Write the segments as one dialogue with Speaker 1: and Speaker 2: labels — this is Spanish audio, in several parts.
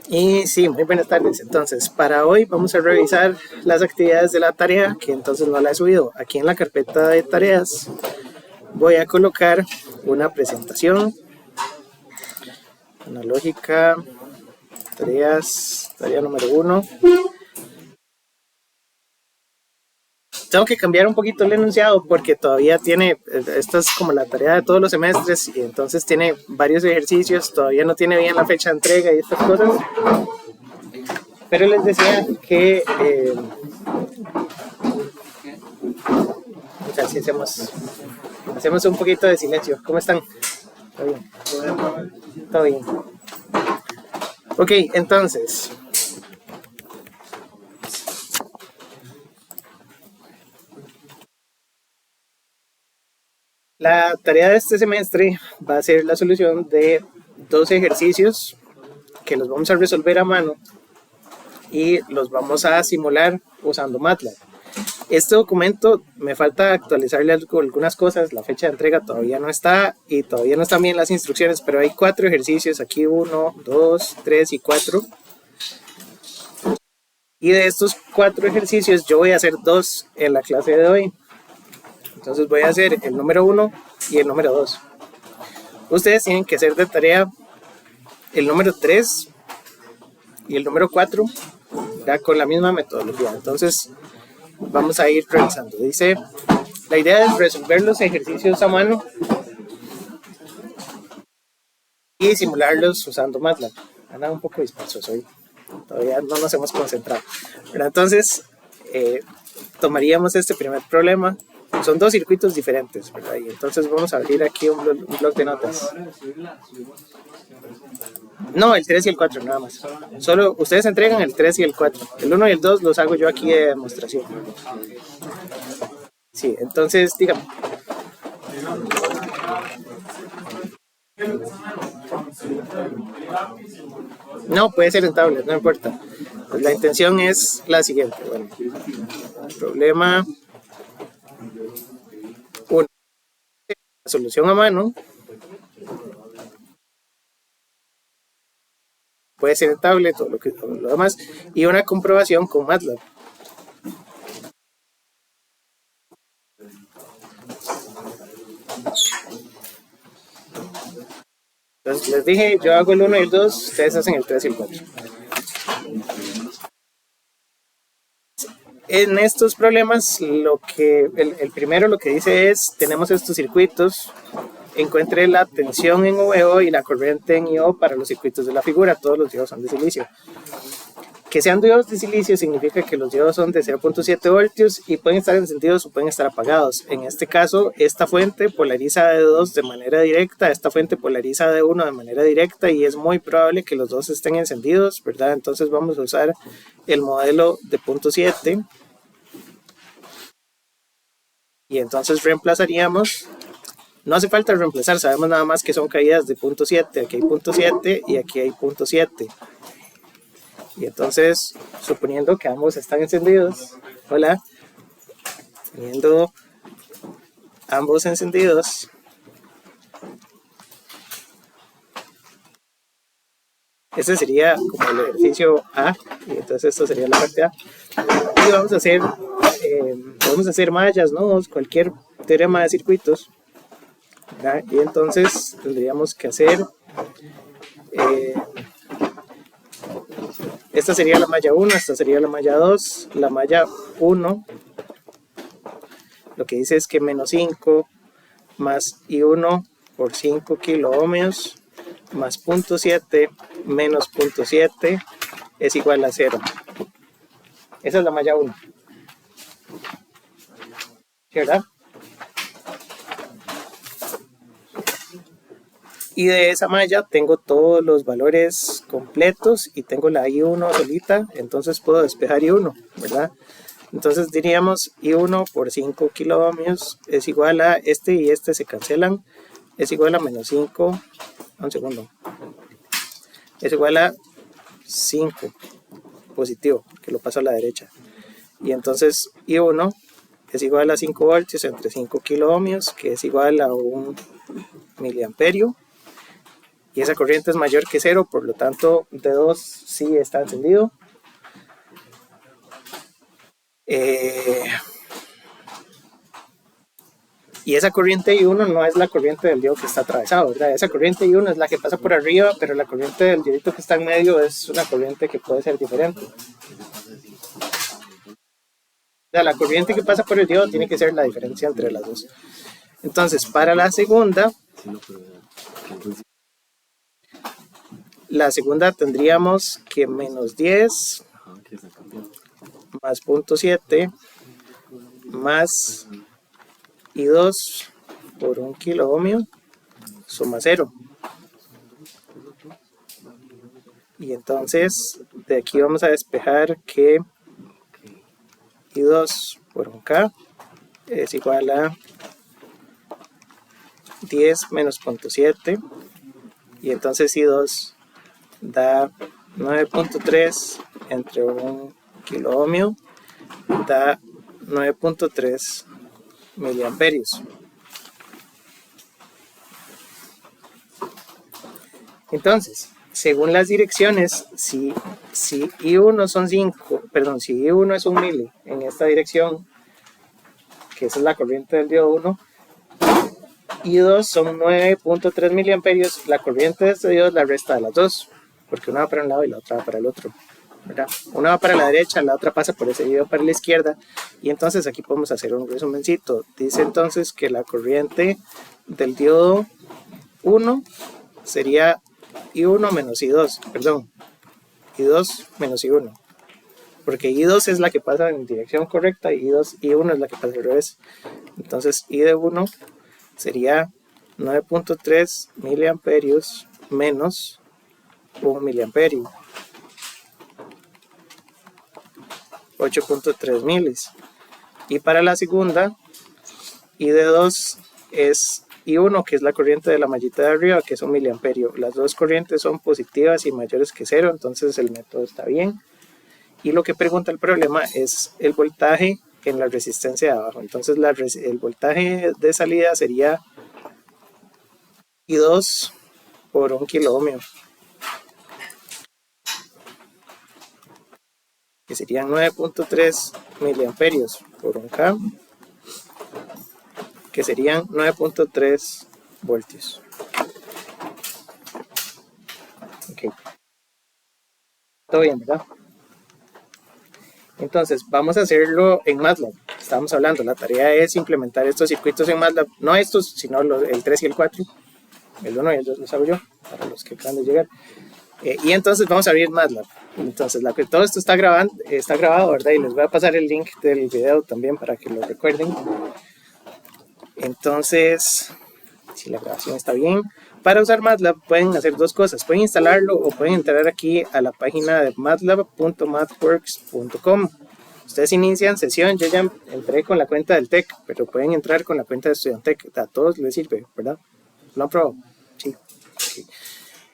Speaker 1: Y sí, muy buenas tardes. Entonces, para hoy vamos a revisar las actividades de la tarea, que entonces no la he subido. Aquí en la carpeta de tareas voy a colocar una presentación analógica, tareas, tarea número 1. Tengo que cambiar un poquito el enunciado porque todavía tiene, esta es como la tarea de todos los semestres y entonces tiene varios ejercicios, todavía no tiene bien la fecha de entrega y estas cosas. Pero les decía que o sea, si hacemos un poquito de silencio. ¿Cómo están? ¿Todo bien? Todo bien. Ok, entonces. La tarea de este semestre va a ser la solución de 2 ejercicios que los vamos a resolver a mano y los vamos a simular usando MATLAB. Este documento me falta actualizarle algunas cosas, la fecha de entrega todavía no está y todavía no están bien las instrucciones, pero hay 4 ejercicios, aquí 1, 2, 3 y 4. Y de estos 4 ejercicios yo voy a hacer 2 en la clase de hoy. Entonces voy a hacer el número 1 y el número 2. Ustedes tienen que hacer de tarea el número 3 y el número 4 ya con la misma metodología. Entonces vamos a ir revisando. Dice, la idea es resolver los ejercicios a mano y simularlos usando MATLAB. Anda un poco dispersos hoy. Todavía no nos hemos concentrado. Pero entonces tomaríamos este primer problema. Son 2 circuitos diferentes, ¿verdad? Y entonces vamos a abrir aquí un blog de notas. No, el 3 y el 4 nada más. Solo ustedes entregan el 3 y el 4. El 1 y el 2 los hago yo aquí de demostración. Sí, entonces dígame. No, puede ser en tablet, no importa. Pues la intención es la siguiente. Bueno, problema 1. Solución a mano. Puede ser en tablet o lo demás. Y una comprobación con MATLAB. Entonces les dije, yo hago el 1 y el 2, ustedes hacen el 3 y el 4. En estos problemas, el primero lo que dice es, tenemos estos circuitos, encuentre la tensión en VO y la corriente en IO para los circuitos de la figura, todos los diodos son de silicio. Que sean diodos de silicio significa que los diodos son de 0.7 voltios y pueden estar encendidos o pueden estar apagados. En este caso, esta fuente polariza de 2 de manera directa, esta fuente polariza de 1 de manera directa y es muy probable que los dos estén encendidos, ¿verdad? Entonces vamos a usar el modelo de punto 7 y entonces reemplazaríamos. No hace falta reemplazar, sabemos nada más que son caídas de punto 7, aquí hay punto 7 y aquí hay punto 7. Y entonces, suponiendo que ambos están encendidos, hola, teniendo ambos encendidos, este sería como el ejercicio A, y entonces esto sería la parte A. Y vamos a hacer, podemos hacer mallas, nodos, cualquier teorema de circuitos, ¿verdad? Y entonces tendríamos que hacer, esta sería la malla 1, esta sería la malla 2, la malla 1, lo que dice es que menos 5 más I1 por 5 kilo ohmios más 0.7 menos 0.7 es igual a 0. Esa es la malla 1. ¿Verdad? Y de esa malla tengo todos los valores completos y tengo la I1 solita, entonces puedo despejar I1, ¿verdad? Entonces diríamos I1 por 5 kilo ohmios es igual a este y este se cancelan, es igual a menos 5, un segundo, es igual a 5 positivo, que lo paso a la derecha. Y entonces I1 es igual a 5 voltios entre 5 kilo ohmios, que es igual a 1 miliamperio. y esa corriente es mayor que 0, por lo tanto D2 sí está encendido. Y esa corriente I1 no es la corriente del diodo que está atravesado, ¿verdad? Esa corriente I1 es la que pasa por arriba, pero la corriente del diodito que está en medio es una corriente que puede ser diferente. O sea, la corriente que pasa por el diodo tiene que ser la diferencia entre las dos. Entonces, para la segunda tendríamos que menos 10 más 0.7 más I2 por 1 kilo ohmio suma 0. Y entonces de aquí vamos a despejar que I2 por 1K es igual a 10 menos 0.7, y entonces I2 da 9.3 entre 1 kilo ohmio, da 9.3 miliamperios. Entonces, según las direcciones, si I1 son 5, perdón, si I1 es 1 mili en esta dirección, que esa es la corriente del diodo 1, I2 son 9.3 miliamperios, la corriente de este diodo es la resta de las dos, porque una va para un lado y la otra va para el otro, ¿verdad? Una va para la derecha, la otra pasa por ese diodo para la izquierda, y entonces aquí podemos hacer un resumencito. Dice entonces que la corriente del diodo 1 sería I1 menos I2, perdón, I2 menos I1, porque I2 es la que pasa en dirección correcta y I1 es la que pasa al revés. Entonces I de 1 sería 9.3 miliamperios menos 1 miliamperio, 8.3 milis. Y para la segunda, I de 2 es I1, que es la corriente de la mallita de arriba, que es 1 miliamperio. Las dos corrientes son positivas y mayores que 0, entonces el método está bien. Y lo que pregunta el problema es el voltaje en la resistencia de abajo. Entonces el voltaje de salida sería I2 por 1 kilo ohmio, que serían 9.3 miliamperios por 1K, que serían 9.3 voltios. Ok. Todo bien, ¿verdad? Entonces, vamos a hacerlo en MATLAB. Estamos hablando, la tarea es implementar estos circuitos en MATLAB. No estos, sino el 3 y el 4. El 1 y el 2 los hago yo, para los que acaban de llegar. Y entonces vamos a abrir MATLAB. Entonces, todo esto está grabado, ¿verdad? Y les voy a pasar el link del video también para que lo recuerden. Entonces, si la grabación está bien, para usar MATLAB pueden hacer dos cosas. Pueden instalarlo o pueden entrar aquí a la página de matlab.mathworks.com. Ustedes inician sesión, yo ya entré con la cuenta del TEC, pero pueden entrar con la cuenta de Estudiantec. A todos les sirve, ¿verdad? ¿Lo han probado? Sí. Okay.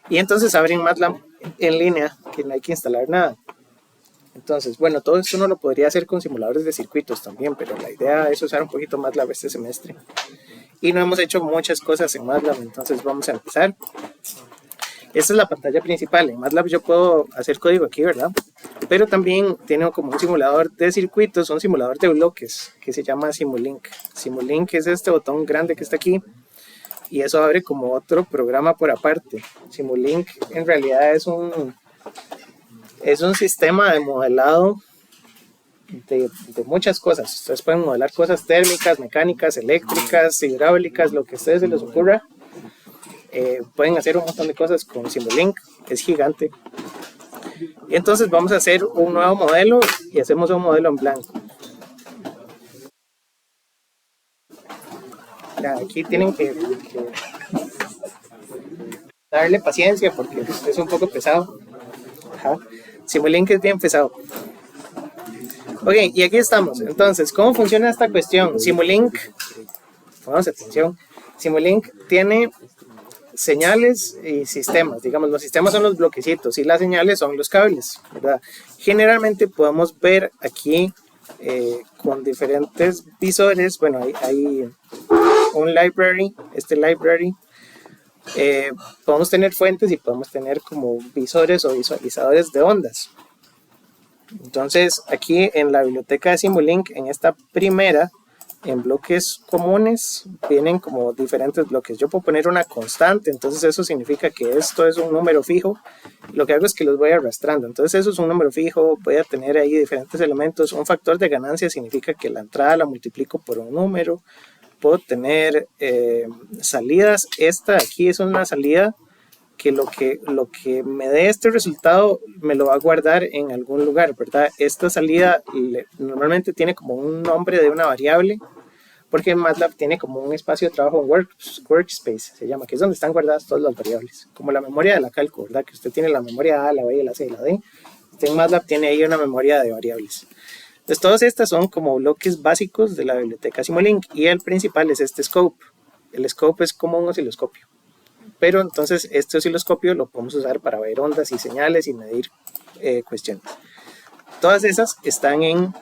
Speaker 1: Y entonces abren MATLAB en línea, que no hay que instalar nada. Entonces, bueno, todo esto uno lo podría hacer con simuladores de circuitos también, pero la idea es usar un poquito MATLAB este semestre. Y no hemos hecho muchas cosas en MATLAB, entonces vamos a empezar. Esta es la pantalla principal. En MATLAB yo puedo hacer código aquí, ¿verdad? Pero también tiene como un simulador de circuitos, un simulador de bloques que se llama Simulink. Simulink es este botón grande que está aquí, y eso abre como otro programa por aparte. Simulink en realidad es un sistema de modelado de muchas cosas. Ustedes pueden modelar cosas térmicas, mecánicas, eléctricas, hidráulicas, lo que a ustedes se les ocurra. Pueden hacer un montón de cosas con Simulink, es gigante. Y entonces vamos a hacer un nuevo modelo y hacemos un modelo en blanco. Ya, aquí tienen que darle paciencia porque es un poco pesado. Ajá. Simulink es bien pesado. Ok, y aquí estamos. Entonces, ¿cómo funciona esta cuestión? Simulink, pongamos atención, Simulink tiene señales y sistemas. Digamos, los sistemas son los bloquecitos y las señales son los cables, ¿verdad? Generalmente podemos ver aquí con diferentes visores. Bueno, hay un library, este library Podemos tener fuentes y podemos tener como visores o visualizadores de ondas. Entonces aquí en la biblioteca de Simulink, en esta primera, en bloques comunes, vienen como diferentes bloques. Yo puedo poner una constante, entonces eso significa que esto es un número fijo. Lo que hago es que los voy arrastrando. Entonces eso es un número fijo, voy a tener ahí diferentes elementos. Un factor de ganancia significa que la entrada la multiplico por un número. Puedo tener salidas. Esta aquí es una salida que lo que me dé este resultado me lo va a guardar en algún lugar, ¿verdad? Esta salida normalmente tiene como un nombre de una variable, porque MATLAB tiene como un espacio de trabajo, workspace se llama, que es donde están guardadas todas las variables, como la memoria de la cálculo, ¿verdad? Que usted tiene la memoria A, la B, la C, la D. Usted en MATLAB tiene ahí una memoria de variables. Entonces todas estas son como bloques básicos de la biblioteca Simulink, y el principal es este scope. El scope es como un osciloscopio. Pero entonces este osciloscopio lo podemos usar para ver ondas y señales y medir cuestiones. Todas esas están en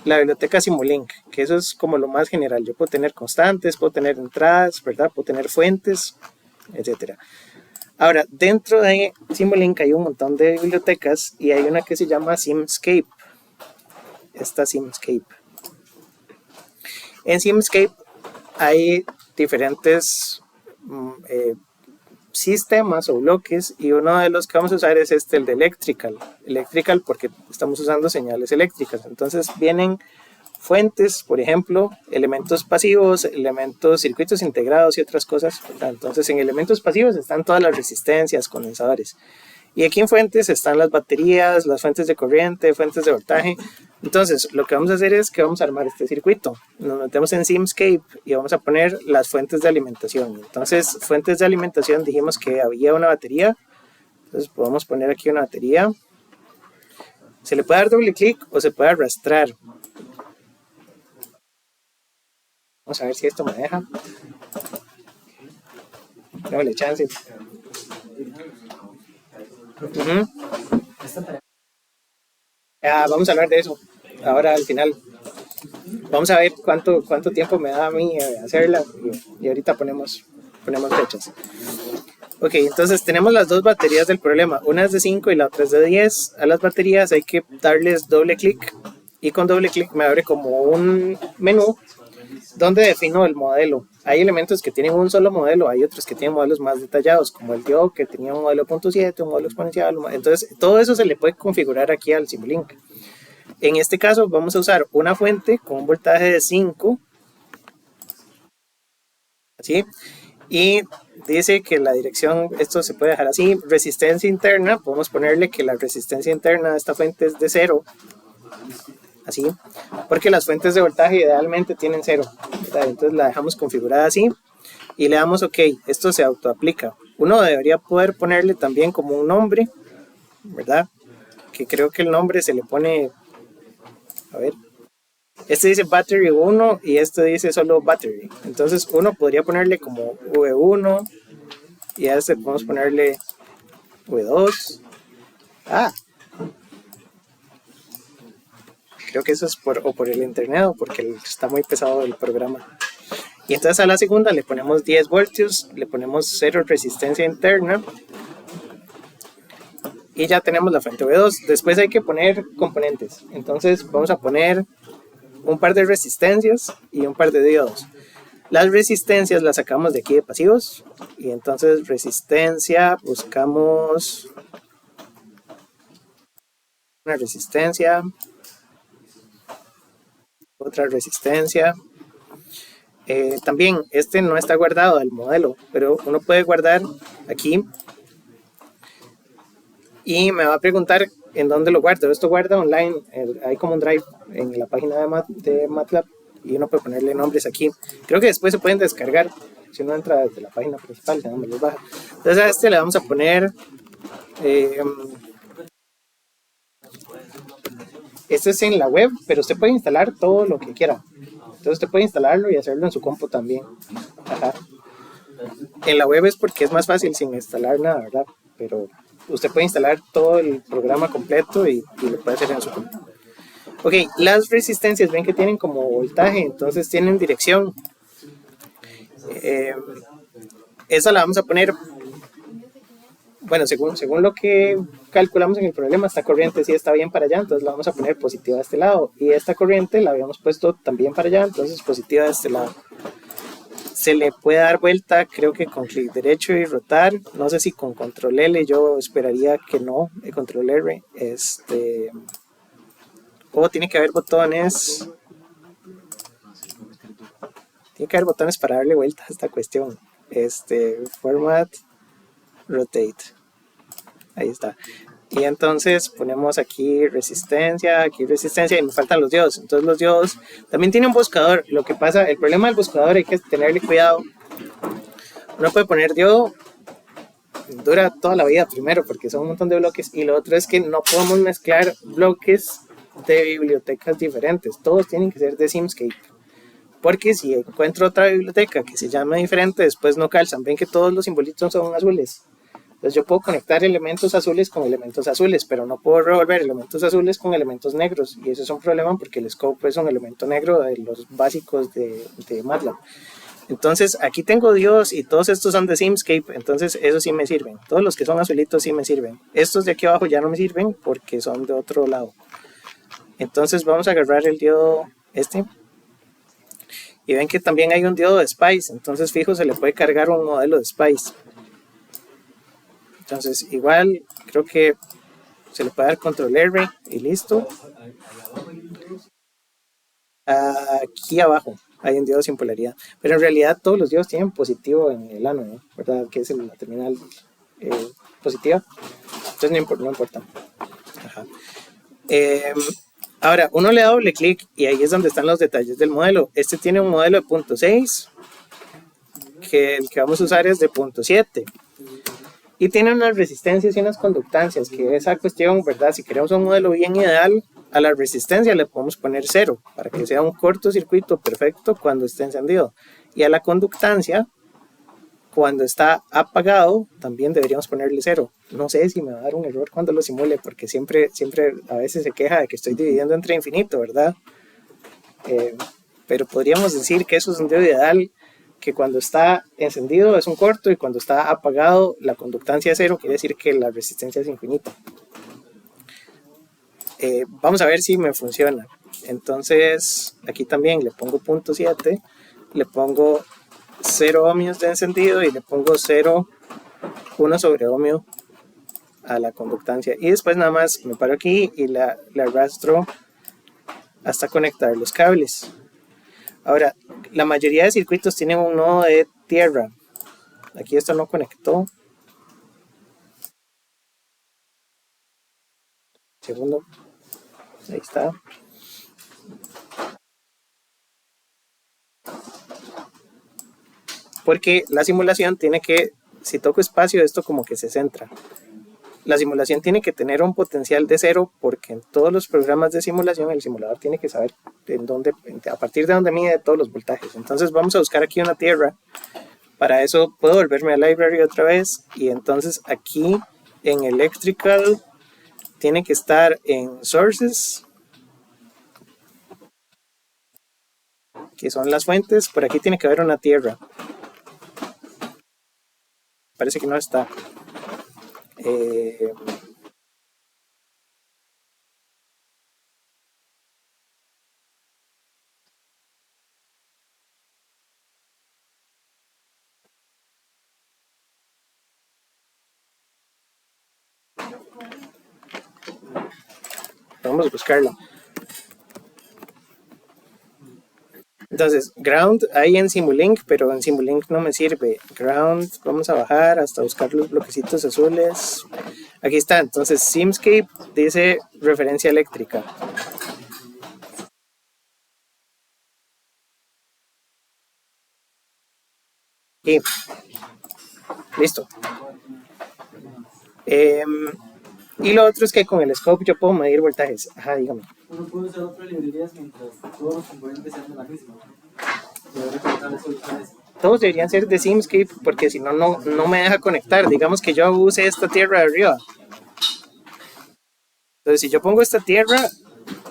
Speaker 1: la biblioteca Simulink, que eso es como lo más general. Yo puedo tener constantes, puedo tener entradas, ¿verdad? Puedo tener fuentes, etc. Ahora, dentro de Simulink hay un montón de bibliotecas y hay una que se llama Simscape. Esta Simscape. En Simscape hay diferentes sistemas o bloques, y uno de los que vamos a usar es el de Electrical porque estamos usando señales eléctricas. Entonces vienen fuentes, por ejemplo, elementos pasivos, elementos, circuitos integrados y otras cosas. Entonces en elementos pasivos están todas las resistencias, condensadores. Y aquí en fuentes están las baterías, las fuentes de corriente, fuentes de voltaje. Entonces, lo que vamos a hacer es que vamos a armar este circuito. Nos metemos en Simscape y vamos a poner las fuentes de alimentación. Entonces, fuentes de alimentación, dijimos que había una batería. Entonces, podemos poner aquí una batería. Se le puede dar doble clic o se puede arrastrar. Vamos a ver si esto me deja. Démosle chance. Vamos a hablar de eso ahora al final. Vamos a ver cuánto tiempo me da a mí hacerla y ahorita ponemos fechas. Ok, entonces tenemos las dos baterías del problema. Una es de 5 y la otra es de 10. A las baterías hay que darles doble clic y con doble clic me abre como un menú donde defino el modelo. Hay elementos que tienen un solo modelo, hay otros que tienen modelos más detallados, como el DIO, que tenía un modelo 0.7, un modelo exponencial. Entonces, todo eso se le puede configurar aquí al Simulink. En este caso, vamos a usar una fuente con un voltaje de 5, ¿sí? Y dice que la dirección, esto se puede dejar así, resistencia interna, podemos ponerle que la resistencia interna de esta fuente es de 0, así, porque las fuentes de voltaje idealmente tienen 0, ¿verdad? Entonces la dejamos configurada así y le damos OK. Esto se autoaplica. Uno debería poder ponerle también como un nombre, ¿verdad? Que creo que el nombre se le pone, a ver, este dice battery 1 y este dice solo battery. Entonces uno podría ponerle como V1 y a este podemos ponerle V2. Creo que eso es por el internet o porque está muy pesado el programa. Y entonces a la segunda le ponemos 10 voltios, le ponemos 0 resistencia interna y ya tenemos la fuente V2. Después hay que poner componentes. Entonces vamos a poner un par de resistencias y un par de diodos. Las resistencias las sacamos de aquí de pasivos y entonces resistencia, buscamos una resistencia, otra resistencia. También este no está guardado del modelo, pero uno puede guardar aquí y me va a preguntar en dónde lo guardo. Esto guarda online, hay como un drive en la página de MATLAB y uno puede ponerle nombres aquí. Creo que después se pueden descargar si uno entra desde la página principal, se me los baja. Entonces a este le vamos a poner este es en la web, pero usted puede instalar todo lo que quiera. Entonces usted puede instalarlo y hacerlo en su compu también. Ajá. En la web es porque es más fácil sin instalar nada, ¿verdad? Pero usted puede instalar todo el programa completo y lo puede hacer en su compu. Ok, las resistencias ven que tienen como voltaje, entonces tienen dirección. Esa la vamos a poner, bueno, según lo que calculamos en el problema, esta corriente sí está bien para allá, entonces la vamos a poner positiva de este lado. Y esta corriente la habíamos puesto también para allá, entonces positiva de este lado. Se le puede dar vuelta, creo que con clic derecho y rotar. No sé si con control L, yo esperaría que no, el control R. Tiene que haber botones. Tiene que haber botones para darle vuelta a esta cuestión. Format, rotate. Ahí está. Y entonces ponemos aquí resistencia y me faltan los diodos. Entonces los diodos también tiene un buscador. Lo que pasa, el problema del buscador hay que tenerle cuidado. Uno puede poner diodo, dura toda la vida primero porque son un montón de bloques. Y lo otro es que no podemos mezclar bloques de bibliotecas diferentes. Todos tienen que ser de Simscape. Porque si encuentro otra biblioteca que se llama diferente, después no calzan. Ven que todos los simbolitos son azules. Entonces yo puedo conectar elementos azules con elementos azules, pero no puedo revolver elementos azules con elementos negros. Y eso es un problema porque el scope es un elemento negro de los básicos de MATLAB. Entonces aquí tengo diodos y todos estos son de Simscape, entonces esos sí me sirven. Todos los que son azulitos sí me sirven. Estos de aquí abajo ya no me sirven porque son de otro lado. Entonces vamos a agarrar el diodo y ven que también hay un diodo de Spice, entonces fijo se le puede cargar un modelo de Spice. Entonces igual creo que se le puede dar control R y listo. Aquí abajo hay un diodo sin polaridad, pero en realidad todos los diodos tienen positivo en el ánodo, ¿no? ¿Verdad? Que es la terminal positiva, entonces no importa. Ajá. Ahora uno le da doble clic y ahí es donde están los detalles del modelo. Este tiene un modelo de 0.6 que el que vamos a usar es de 0.7 y tiene unas resistencias y unas conductancias, que esa cuestión, ¿verdad? Si queremos un modelo bien ideal, a la resistencia le podemos poner 0 para que sea un cortocircuito perfecto cuando esté encendido, y a la conductancia, cuando está apagado, también deberíamos ponerle 0. No sé si me va a dar un error cuando lo simule, porque siempre a veces se queja de que estoy dividiendo entre infinito, ¿verdad? Pero podríamos decir que eso es un diodo ideal, que cuando está encendido es un corto y cuando está apagado la conductancia es 0, quiere decir que la resistencia es infinita. Vamos a ver si me funciona. Entonces aquí también le pongo 0.7, le pongo 0 ohmios de encendido y le pongo 0,1 sobre ohmio a la conductancia, y después nada más me paro aquí y la arrastro hasta conectar los cables. Ahora, la mayoría de circuitos tienen un nodo de tierra. Aquí esto no conectó. Segundo. Ahí está. Porque la simulación tiene que, si toco espacio, esto como que se centra. La simulación tiene que tener un potencial de 0 porque en todos los programas de simulación el simulador tiene que saber a partir de dónde mide todos los voltajes. Entonces vamos a buscar aquí una tierra. Para eso puedo volverme a library otra vez y entonces aquí en electrical tiene que estar en sources, que son las fuentes. Por aquí tiene que haber una tierra. Parece que no está. Vamos a buscarlo. Entonces, ground hay en Simulink, pero en Simulink no me sirve. Ground, vamos a bajar hasta buscar los bloquecitos azules. Aquí está, entonces Simscape dice referencia eléctrica. Y listo. Y lo otro es que con el scope yo puedo medir voltajes. Ajá, dígame.
Speaker 2: Uno puede usar otras librerías mientras todos los componentes sean de la misma.
Speaker 1: Todos deberían ser de Simscape porque si no, no me deja conectar. Digamos que yo use esta tierra de arriba. Entonces, si yo pongo esta tierra,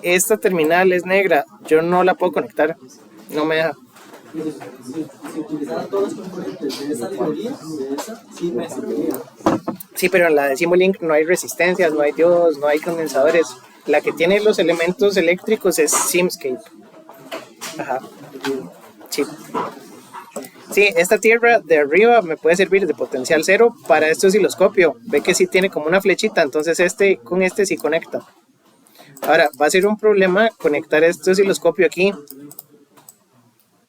Speaker 1: esta terminal es negra. Yo no la puedo conectar. No me deja.
Speaker 2: si utilizara todos los componentes de esa librería, de esa, sí me serviría.
Speaker 1: Sí, pero en la de Simulink no hay resistencias, no hay diodos, no hay condensadores. La que tiene los elementos eléctricos es Simscape. Ajá. Sí. Sí, esta tierra de arriba me puede servir de potencial cero para este osciloscopio. Ve que sí tiene como una flechita, entonces con este sí conecta. Ahora, va a ser un problema conectar este osciloscopio aquí,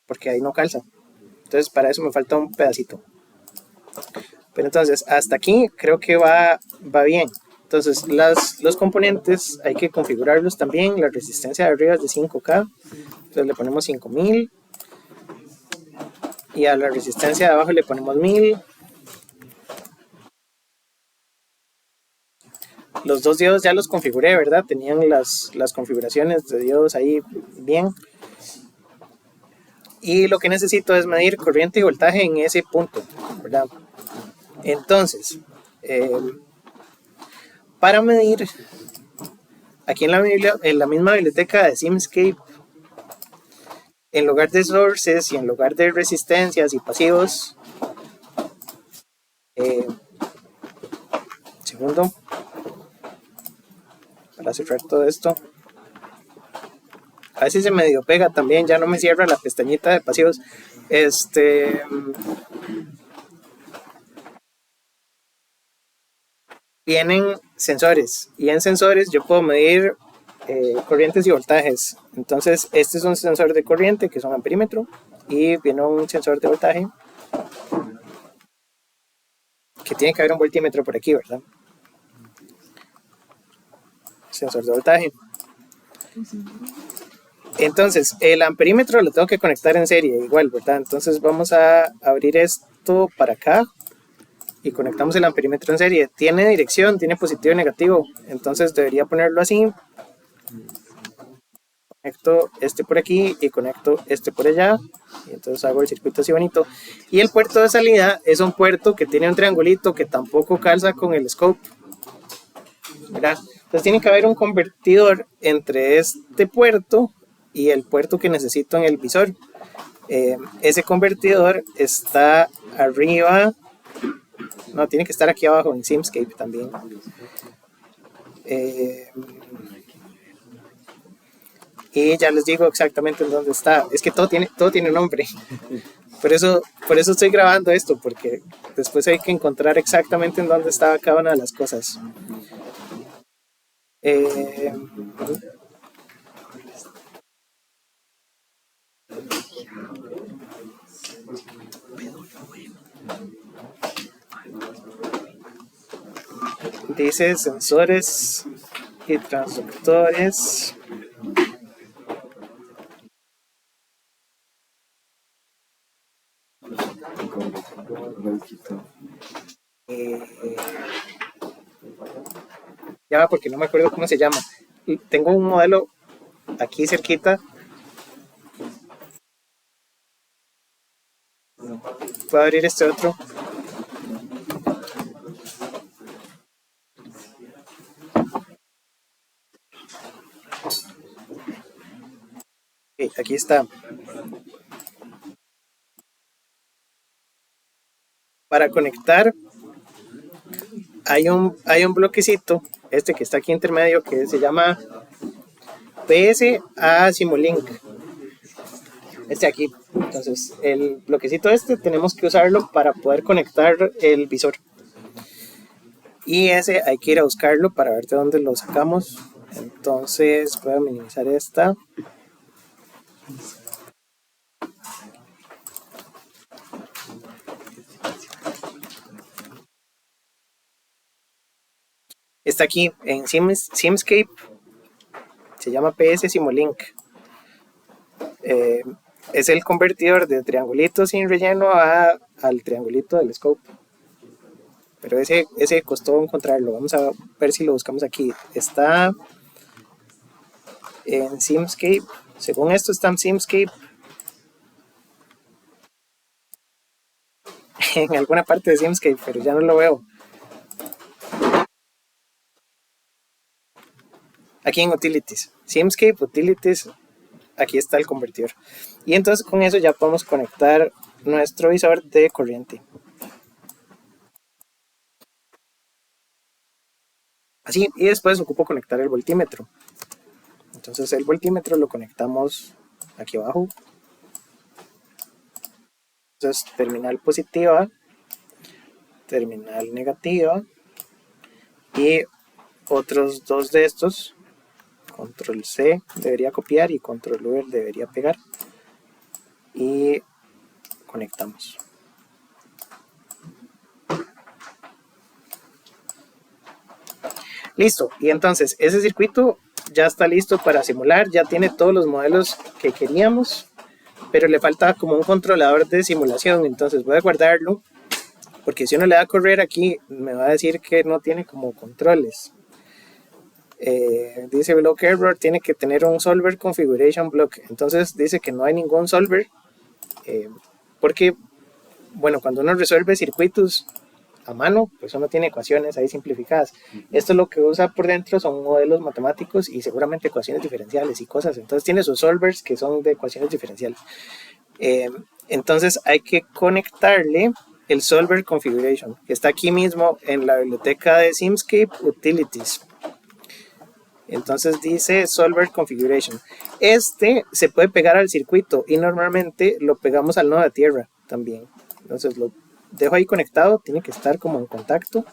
Speaker 1: porque ahí no calza. Entonces, para eso me falta un pedacito. Pero entonces, hasta aquí creo que va bien. Entonces, los componentes hay que configurarlos también. La resistencia de arriba es de 5K. Entonces le ponemos 5000. Y a la resistencia de abajo le ponemos 1000. Los dos diodos ya los configuré, ¿verdad? Tenían las configuraciones de diodos ahí bien. Y lo que necesito es medir corriente y voltaje en ese punto, ¿verdad? Entonces, para medir, aquí en la misma biblioteca de Simscape, en lugar de sources y en lugar de resistencias y pasivos, segundo, para cerrar todo esto, a veces se medio pega también, ya no me cierra la pestañita de pasivos. Vienen sensores y en sensores yo puedo medir corrientes y voltajes. Entonces este es un sensor de corriente que es un amperímetro y viene un sensor de voltaje que tiene que haber un voltímetro por aquí, ¿verdad? Sensor de voltaje. Entonces el amperímetro lo tengo que conectar en serie igual, ¿verdad? Entonces vamos a abrir esto para acá y conectamos el amperímetro en serie. Tiene dirección, tiene positivo y negativo, entonces debería ponerlo así. Conecto este por aquí y conecto este por allá, y entonces hago el circuito así bonito. Y el puerto de salida es un puerto que tiene un triangulito que tampoco calza con el scope, ¿verdad? Entonces tiene que haber un convertidor entre este puerto y el puerto que necesito en el visor. Ese convertidor está arriba. No, tiene que estar aquí abajo en Simscape también. Y ya les digo exactamente en dónde está. Es que todo tiene nombre. Por eso estoy grabando esto, porque después hay que encontrar exactamente en dónde estaba cada una de las cosas. Dice sensores y transductores. Ya va, porque no me acuerdo cómo se llama. Tengo un modelo aquí cerquita. Puedo abrir este otro. Okay, aquí está. Para conectar hay un bloquecito, este que está aquí intermedio, que se llama PS a Simulink. Este aquí. Entonces el bloquecito este tenemos que usarlo para poder conectar el visor. Y ese hay que ir a buscarlo para ver de dónde lo sacamos. Entonces voy a minimizar esta. Está aquí en Simscape. Se llama PS Simulink. Es el convertidor de triangulito sin relleno al triangulito del scope. Pero ese costó encontrarlo. Vamos a ver si lo buscamos aquí. Está en Simscape. Según esto está en Simscape. En alguna parte de Simscape, pero ya no lo veo. Aquí en Utilities. Simscape, Utilities. Aquí está el convertidor. Y entonces con eso ya podemos conectar nuestro visor de corriente. Así, y después ocupo conectar el voltímetro. Entonces el voltímetro lo conectamos aquí abajo. Entonces terminal positiva, terminal negativa y otros dos de estos. Control C debería copiar y Control V debería pegar. Y conectamos. Listo, y entonces ese circuito ya está listo para simular, ya tiene todos los modelos que queríamos, pero le falta como un controlador de simulación, entonces voy a guardarlo, porque si uno le da a correr aquí, me va a decir que no tiene como controles. Dice block error, tiene que tener un solver configuration block, entonces dice que no hay ningún solver, porque, bueno, cuando uno resuelve circuitos a mano, pues uno tiene ecuaciones ahí simplificadas. Esto lo que usa por dentro son modelos matemáticos y seguramente ecuaciones diferenciales y cosas. Entonces tiene sus solvers que son de ecuaciones diferenciales. Entonces hay que conectarle el solver configuration, que está aquí mismo en la biblioteca de Simscape Utilities. Entonces dice solver configuration. Este se puede pegar al circuito y normalmente lo pegamos al nodo de tierra también. Entonces lo dejo ahí conectado, tiene que estar como en contacto.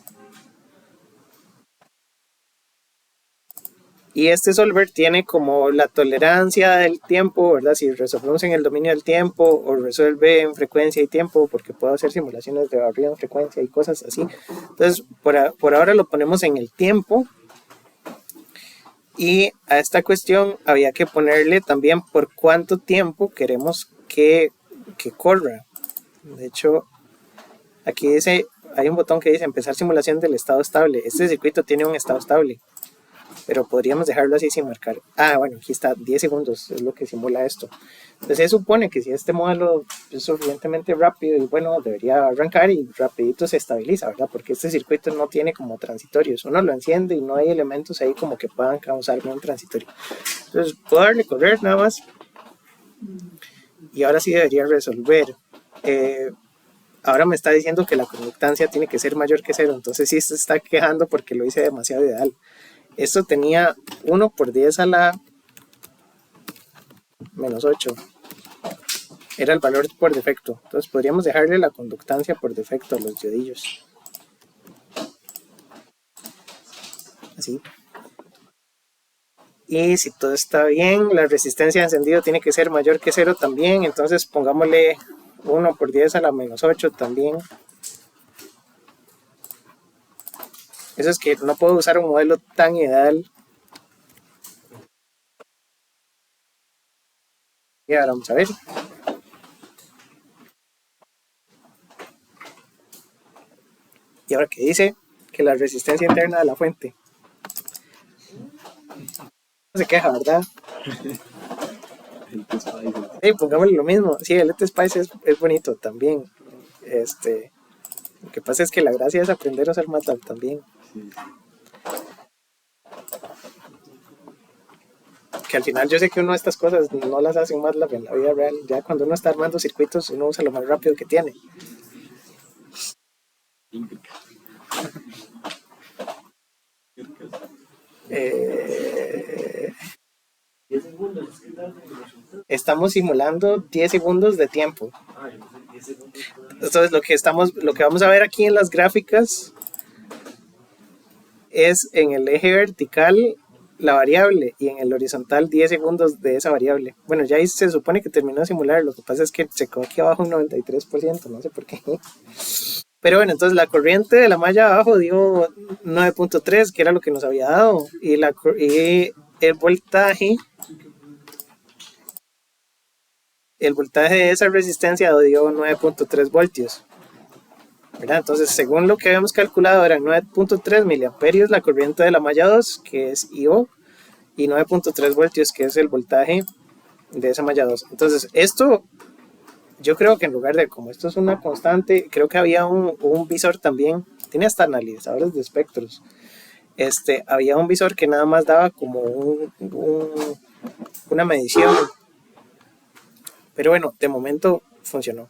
Speaker 1: Y este solver tiene como la tolerancia del tiempo, ¿verdad? Si resolvemos en el dominio del tiempo o resuelve en frecuencia y tiempo, porque puedo hacer simulaciones de barrido en frecuencia y cosas así. Entonces, por ahora lo ponemos en el tiempo. Y a esta cuestión había que ponerle también por cuánto tiempo queremos que corra. De hecho, aquí dice, hay un botón que dice empezar simulación del estado estable. Este circuito tiene un estado estable, pero podríamos dejarlo así sin marcar. Ah, bueno, aquí está, 10 segundos es lo que simula esto. Entonces se supone que si este modelo es suficientemente rápido y bueno, debería arrancar y rapidito se estabiliza, ¿verdad? Porque este circuito no tiene como transitorios. Uno lo enciende y no hay elementos ahí como que puedan causarme un transitorio. Entonces puedo darle correr nada más. Y ahora sí debería resolver. Ahora me está diciendo que la conductancia tiene que ser mayor que 0. Entonces sí se está quejando porque lo hice demasiado ideal. Esto tenía 1 por 10 a la menos 8. Era el valor por defecto. Entonces podríamos dejarle la conductancia por defecto a los diodillos. Así. Y si todo está bien, la resistencia de encendido tiene que ser mayor que 0 también. Entonces pongámosle 1 por 10 a la menos 8 también. Eso es que no puedo usar un modelo tan ideal. Y ahora vamos a ver. Y ahora que dice que la resistencia interna de la fuente. No se queja, ¿verdad? Sí, pongámosle lo mismo. Sí, el Spice es bonito también. Lo que pasa es que la gracia es aprender a usar MATLAB también. Que al final yo sé que uno de estas cosas no las hace en MATLAB en la vida real. Ya cuando uno está armando circuitos, uno usa lo más rápido que tiene. Estamos simulando 10 segundos de tiempo. Entonces lo que vamos a ver aquí en las gráficas es en el eje vertical la variable y en el horizontal 10 segundos de esa variable. Bueno, ya ahí se supone que terminó de simular, lo que pasa es que se quedó aquí abajo un 93%, no sé por qué. Pero bueno, entonces la corriente de la malla abajo dio 9.3, que era lo que nos había dado, y el voltaje de esa resistencia dio 9.3 voltios. ¿Verdad? Entonces, según lo que habíamos calculado, eran 9.3 miliamperios la corriente de la malla 2, que es I.O., y 9.3 voltios, que es el voltaje de esa malla 2. Entonces, esto, yo creo que en lugar de, como esto es una constante, creo que había un visor también, tiene hasta analizadores de espectros. Había un visor que nada más daba como una medición. Pero bueno, de momento funcionó.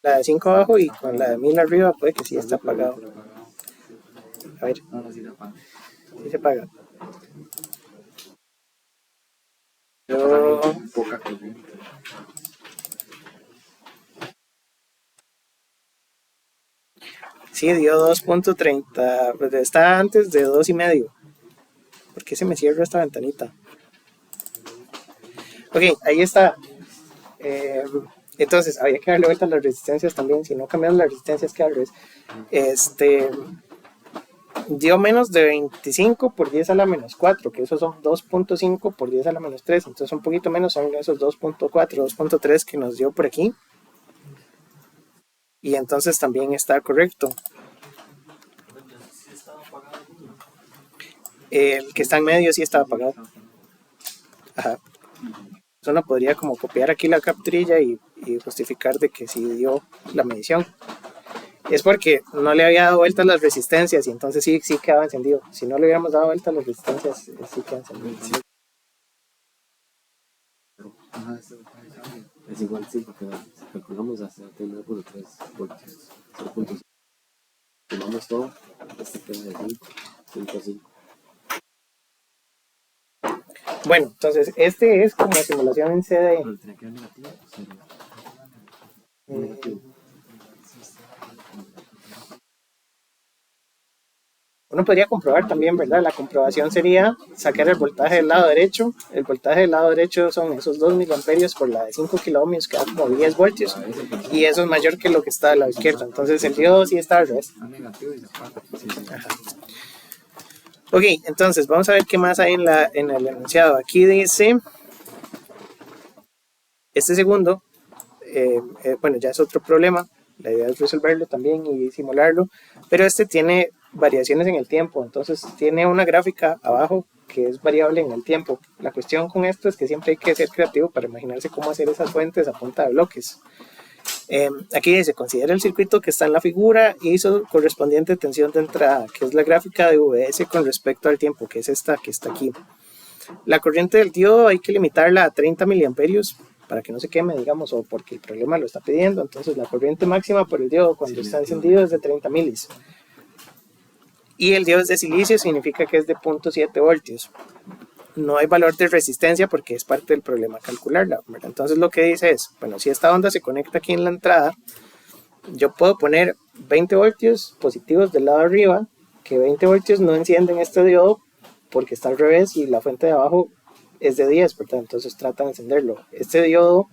Speaker 1: la de 5 abajo y con la de 1000 arriba puede que sí está apagado. A ver,
Speaker 2: Ahora sí la apago.
Speaker 1: sí se apaga. Yo,
Speaker 3: Poca corriente.
Speaker 1: sí, dio 2.30, pues está antes de 2.5. ¿Por qué se me cierra esta ventanita? Ok, ahí está. Entonces, había que darle vuelta a las resistencias también. Si no cambiamos las resistencias, que al revés. Dio menos de 25 por 10 a la menos 4, que esos son 2.5 por 10 a la menos 3. Entonces, un poquito menos son esos 2.4, 2.3 que nos dio por aquí. Y entonces también está correcto. El que está en medio sí estaba apagado. Ajá. Uno podría como copiar aquí la capturilla y justificar de que sí dio la medición. Es porque no le había dado vuelta a las resistencias y entonces sí quedaba encendido. Si no le hubiéramos dado vuelta a las resistencias, sí queda encendido.
Speaker 2: Ajá,
Speaker 3: Es igual, sí, porque si calculamos hasta 9.3 voltios, 0.5. Sumamos todo, este queda de 5, 5.5.
Speaker 1: Bueno, entonces este es como simulación en CDE.
Speaker 3: Pero tenía que ver negativo, sería
Speaker 1: Eh,
Speaker 3: negativo.
Speaker 1: Uno podría comprobar también, ¿verdad? La comprobación sería sacar el voltaje del lado derecho. El voltaje del lado derecho son esos 2 miliamperios por la de 5 kiloohmios, que da como 10 voltios. Y eso es mayor que lo que está al lado izquierdo. Entonces el diodo sí está al revés.
Speaker 2: A negativo y se apaga.
Speaker 3: Sí, sí.
Speaker 1: Ajá. Ok, entonces vamos a ver qué más hay en el enunciado. Aquí dice, este segundo, bueno, ya es otro problema. La idea es resolverlo también y simularlo. Pero este tiene variaciones en el tiempo. Entonces tiene una gráfica abajo que es variable en el tiempo. La cuestión con esto es que siempre hay que ser creativo para imaginarse cómo hacer esas fuentes a punta de bloques. Aquí dice, considera el circuito que está en la figura y su correspondiente tensión de entrada, que es la gráfica de VS con respecto al tiempo, que es esta que está aquí. La corriente del diodo hay que limitarla a 30 miliamperios para que no se queme, digamos, o porque el problema lo está pidiendo. Entonces la corriente máxima por el diodo cuando está encendido es de 30 milis. Y el diodo es de silicio, significa que es de 0.7 voltios. No hay valor de resistencia porque es parte del problema calcularla, ¿verdad? Entonces lo que dice es, bueno, si esta onda se conecta aquí en la entrada, yo puedo poner 20 voltios positivos del lado de arriba, que 20 voltios no encienden este diodo porque está al revés y la fuente de abajo es de 10, ¿verdad? Entonces tratan de encenderlo. Este diodo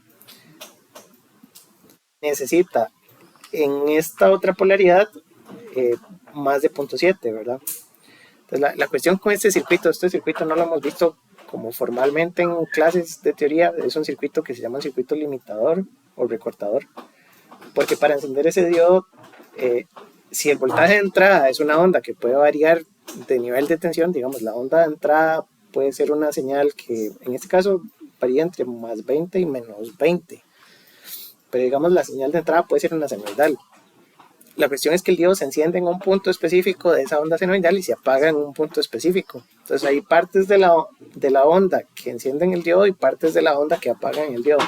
Speaker 1: necesita en esta otra polaridad más de 0.7, ¿verdad? Entonces la cuestión con este circuito no lo hemos visto como formalmente en clases de teoría, es un circuito que se llama circuito limitador o recortador, porque para encender ese diodo, si el voltaje de entrada es una onda que puede variar de nivel de tensión, digamos, la onda de entrada puede ser una señal que en este caso varía entre más 20 y menos 20, pero digamos la señal de entrada puede ser una senoidal. La cuestión es que el diodo se enciende en un punto específico de esa onda senoidal y se apaga en un punto específico. Entonces hay partes de la onda que encienden el diodo y partes de la onda que apagan el diodo.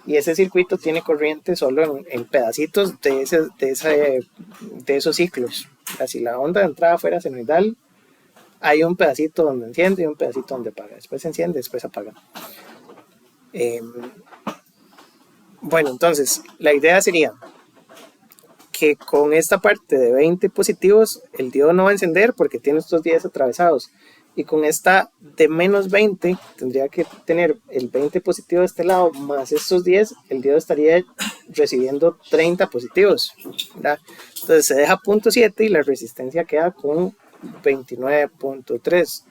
Speaker 1: Y ese circuito tiene corriente solo en pedacitos de esos ciclos. Si la onda de entrada fuera senoidal, hay un pedacito donde enciende y un pedacito donde apaga. Después se enciende, después apaga. Bueno, entonces la idea sería que con esta parte de 20 positivos el diodo no va a encender porque tiene estos 10 atravesados, y con esta de menos 20 tendría que tener el 20 positivo de este lado más estos 10, el diodo estaría recibiendo 30 positivos, ¿verdad? Entonces se deja 0.7 y la resistencia queda con 29.3.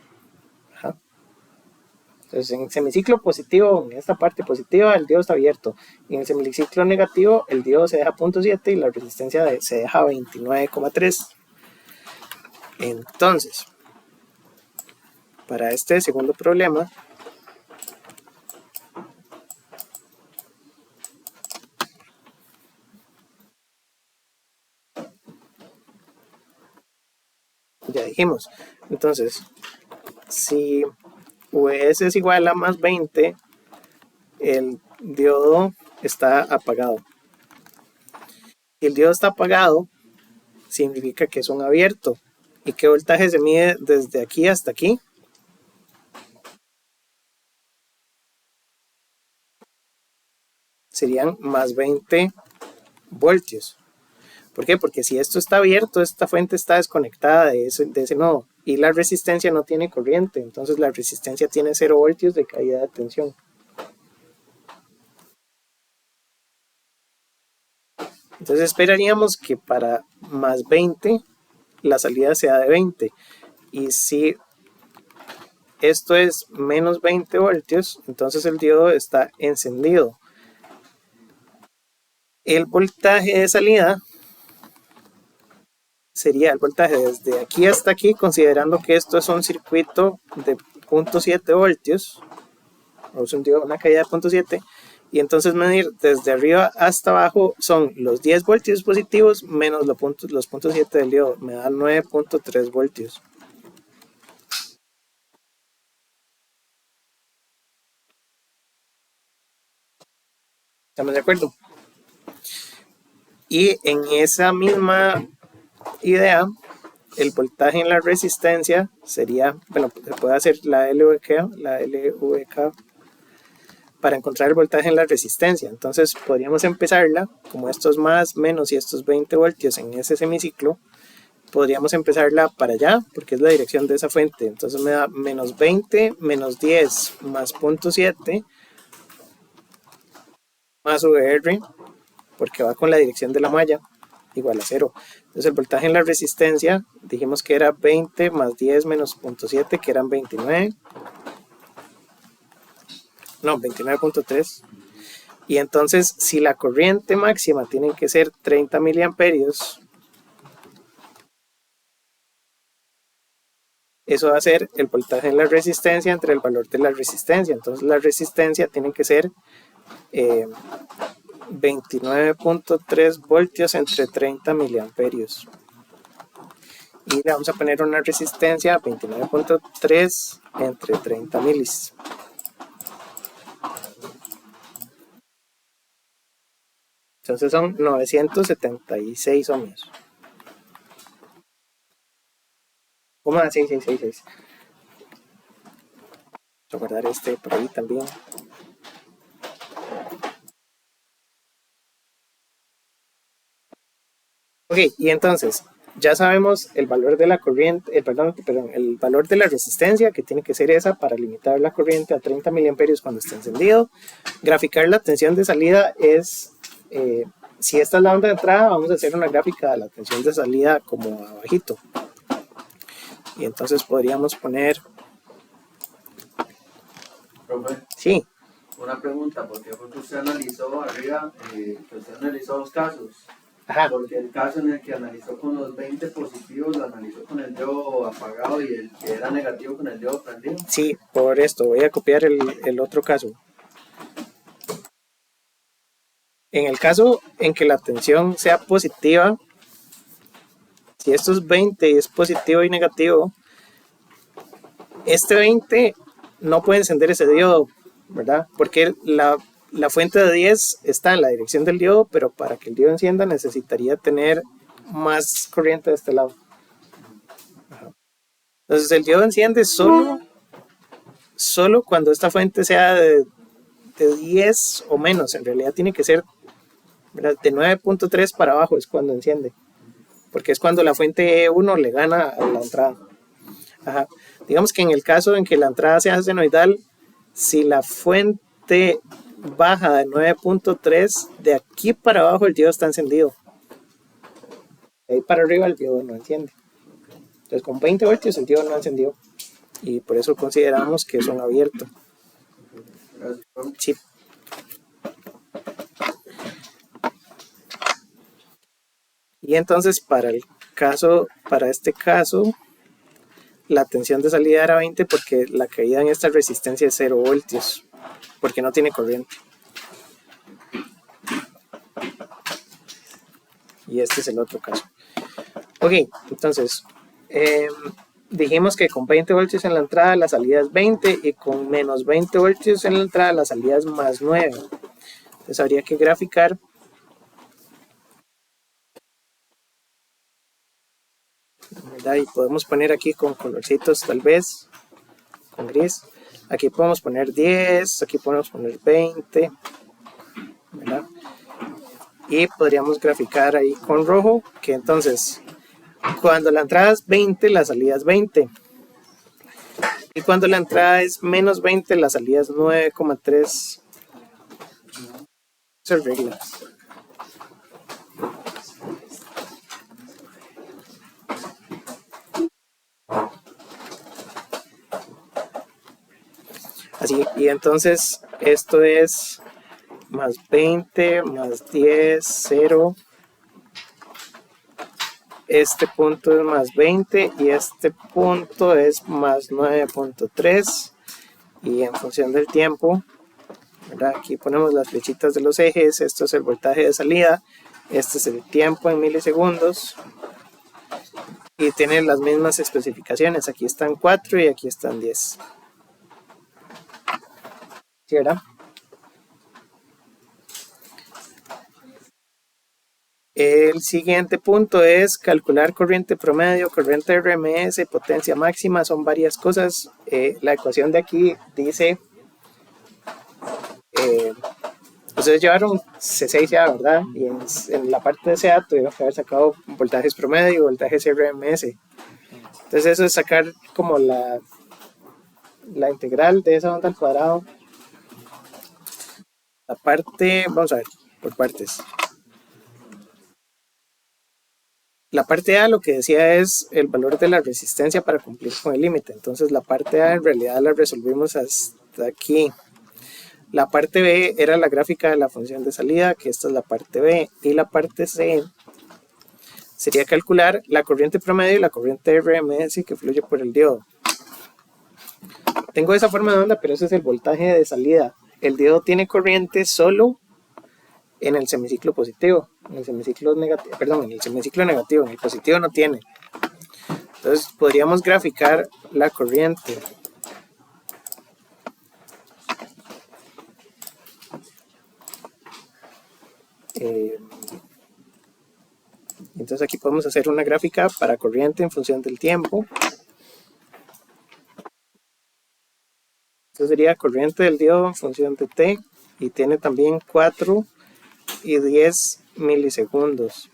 Speaker 1: Entonces en semiciclo positivo, en esta parte positiva, el diodo está abierto. Y en semiciclo negativo, el diodo se deja 0.7 y la resistencia se deja 29.3. Entonces, para este segundo problema, ya dijimos, entonces, si VS es igual a más 20, el diodo está apagado. Si el diodo está apagado, significa que es un abierto. ¿Y qué voltaje se mide desde aquí hasta aquí? Serían más 20 voltios. ¿Por qué? Porque si esto está abierto, esta fuente está desconectada de ese nodo y la resistencia no tiene corriente, entonces la resistencia tiene 0 voltios de caída de tensión. Entonces esperaríamos que para más 20 la salida sea de 20, y si esto es menos 20 voltios, entonces el diodo está encendido. El voltaje de salida sería el voltaje desde aquí hasta aquí, considerando que esto es un circuito de 0.7 voltios, o es una caída de 0.7, y entonces medir desde arriba hasta abajo son los 10 voltios positivos menos los 0.7 del diodo, me da 9.3 voltios. ¿Estamos de acuerdo? Y en esa misma idea, el voltaje en la resistencia sería, bueno, se puede hacer la LVK para encontrar el voltaje en la resistencia. Entonces podríamos empezarla, como esto es más, menos y estos 20 voltios en ese semiciclo, podríamos empezarla para allá, porque es la dirección de esa fuente. Entonces me da menos 20, menos 10, más 0.7, más VR, porque va con la dirección de la malla, igual a 0. Entonces el voltaje en la resistencia, dijimos que era 20 más 10 menos 0.7, que eran 29. No, 29.3. Y entonces, si la corriente máxima tiene que ser 30 miliamperios, eso va a ser el voltaje en la resistencia entre el valor de la resistencia. Entonces la resistencia tiene que ser 29.3 voltios entre 30 miliamperios. Y le vamos a poner una resistencia 29.3 entre 30 milis. Entonces son 976 ohmios. 0.6666. Voy a guardar este por ahí también. Ok, y entonces ya sabemos el valor de la corriente, el valor de la resistencia, que tiene que ser esa para limitar la corriente a 30 miliamperios cuando esté encendido. Graficar la tensión de salida es, si esta es la onda de entrada, vamos a hacer una gráfica de la tensión de salida como abajito. Y entonces podríamos poner...
Speaker 2: Profe,
Speaker 1: sí.
Speaker 2: una pregunta, porque usted analizó arriba, usted analizó dos casos.
Speaker 1: Ajá.
Speaker 2: Porque el caso en el que analizó con los 20 positivos, lo analizó con el diodo apagado, y el que era negativo con el diodo prendido.
Speaker 1: Sí, por esto voy a copiar el otro caso. En el caso en que la tensión sea positiva, si esto es 20 y es positivo y negativo, este 20 no puede encender ese diodo, ¿verdad? Porque la fuente de 10 está en la dirección del diodo, pero para que el diodo encienda necesitaría tener más corriente de este lado. Ajá. Entonces el diodo enciende solo cuando esta fuente sea de 10 o menos. En realidad tiene que ser, ¿verdad?, de 9.3 para abajo es cuando enciende, porque es cuando la fuente 1 le gana a la entrada. Ajá. Digamos que en el caso en que la entrada sea senoidal, si la fuente baja de 9.3, de aquí para abajo el diodo está encendido. De ahí para arriba el diodo no enciende. Entonces con 20 voltios el diodo no encendió. Y por eso consideramos que es un abierto. Sí. Y entonces para este caso, la tensión de salida era 20 porque la caída en esta resistencia es 0 voltios, porque no tiene corriente. Y este es el otro caso. Ok, entonces, dijimos que con 20 voltios en la entrada la salida es 20 y con menos 20 voltios en la entrada la salida es más 9. Entonces habría que graficar ¿verdad? Y podemos poner aquí con colorcitos tal vez, con gris. Aquí podemos poner 10, aquí podemos poner 20, ¿verdad? Y podríamos graficar ahí con rojo, que entonces cuando la entrada es 20, la salida es 20. Y cuando la entrada es menos 20, la salida es 9,3. Eso es regla. Así, y entonces esto es más 20, más 10, 0. Este punto es más 20 y este punto es más 9,3. Y en función del tiempo, ¿verdad? Aquí ponemos las flechitas de los ejes. Esto es el voltaje de salida. Este es el tiempo en milisegundos. Y tiene las mismas especificaciones. Aquí están 4 y aquí están 10. ¿Sí, verdad? El siguiente punto es calcular corriente promedio, corriente RMS, potencia máxima. Son varias cosas. La ecuación de aquí dice... ustedes llevaron C6 ya, ¿verdad? Y en la parte de CA tuvieron que haber sacado voltajes promedio y voltajes RMS. Entonces eso es sacar como la integral de esa onda al cuadrado. La parte, vamos a ver, por partes. La parte A lo que decía es el valor de la resistencia para cumplir con el límite. Entonces la parte A en realidad la resolvimos hasta aquí. La parte B era la gráfica de la función de salida, que esta es la parte B. Y la parte C sería calcular la corriente promedio y la corriente RMS que fluye por el diodo. Tengo esa forma de onda, pero ese es el voltaje de salida. El diodo tiene corriente solo en el semiciclo positivo. En el semiciclo negativo, perdón, en el semiciclo negativo. En el positivo no tiene. Entonces podríamos graficar la corriente. Entonces aquí podemos hacer una gráfica para corriente en función del tiempo. Esto sería corriente del diodo en función de t y tiene también 4 y 10 milisegundos.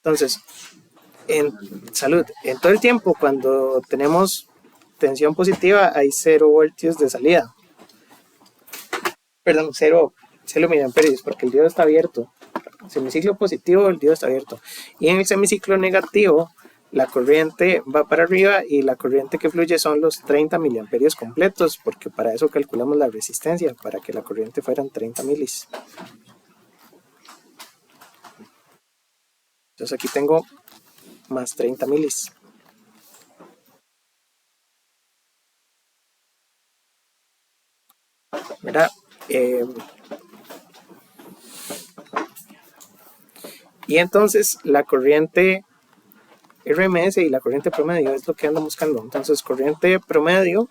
Speaker 1: Entonces, en salud, en todo el tiempo cuando tenemos tensión positiva hay 0 voltios de salida. Perdón, 0 miliamperios porque el diodo está abierto. En el semiciclo positivo el diodo está abierto. Y en el semiciclo negativo la corriente va para arriba y la corriente que fluye son los 30 miliamperios completos, porque para eso calculamos la resistencia, para que la corriente fueran 30 milis. Entonces aquí tengo más 30 milis. ¿Verdad? Y entonces la corriente RMS y la corriente promedio es lo que ando buscando. Entonces corriente promedio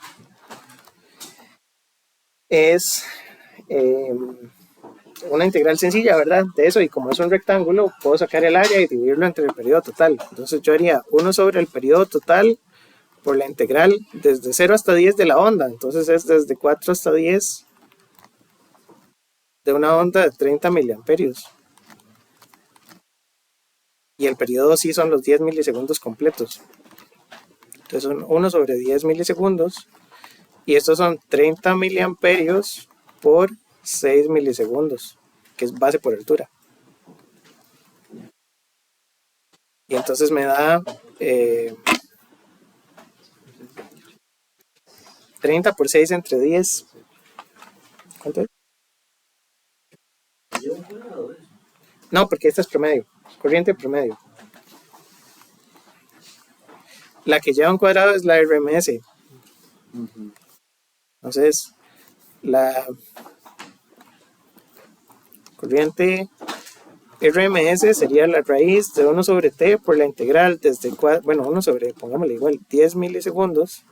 Speaker 1: es una integral sencilla, ¿verdad? De eso, y como es un rectángulo, puedo sacar el área y dividirlo entre el periodo total. Entonces yo haría 1 sobre el periodo total por la integral desde 0 hasta 10 de la onda. Entonces es desde 4 hasta 10 de una onda de 30 miliamperios. Y el periodo sí son los 10 milisegundos completos. Entonces son 1 sobre 10 milisegundos. Y estos son 30 miliamperios por 6 milisegundos, que es base por altura. Y entonces me da 30 por 6 entre 10. ¿Cuánto es? No, porque este es promedio. Corriente promedio. La que lleva un cuadrado es la RMS. Entonces, la corriente RMS sería la raíz de 1 sobre t por la integral desde 1 sobre, pongámosle igual, 10 milisegundos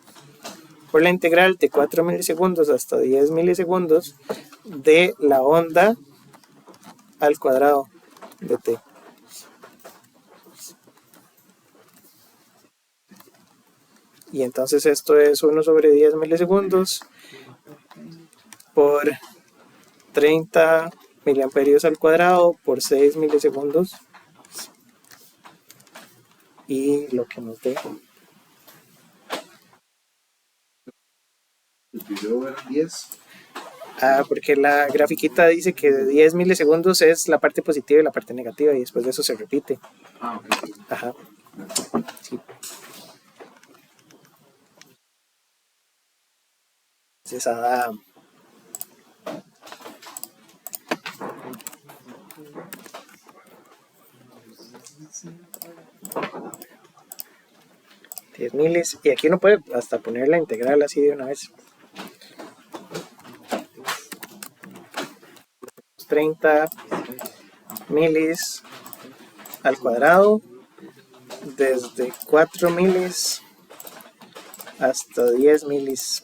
Speaker 1: por la integral de 4 milisegundos hasta 10 milisegundos de la onda al cuadrado de t. Y entonces esto es 1 sobre 10 milisegundos por 30 miliamperios al cuadrado por 6 milisegundos. Y lo que nos dé.
Speaker 4: El video era 10.
Speaker 1: Porque la grafiquita dice que de 10 milisegundos es la parte positiva y la parte negativa, y después de eso se repite.
Speaker 4: Ok.
Speaker 1: Ajá. Sí. Esa da 10 milis, y aquí uno puede hasta poner la integral así de una vez. 30 milis al cuadrado desde 4 milis hasta 10 milis.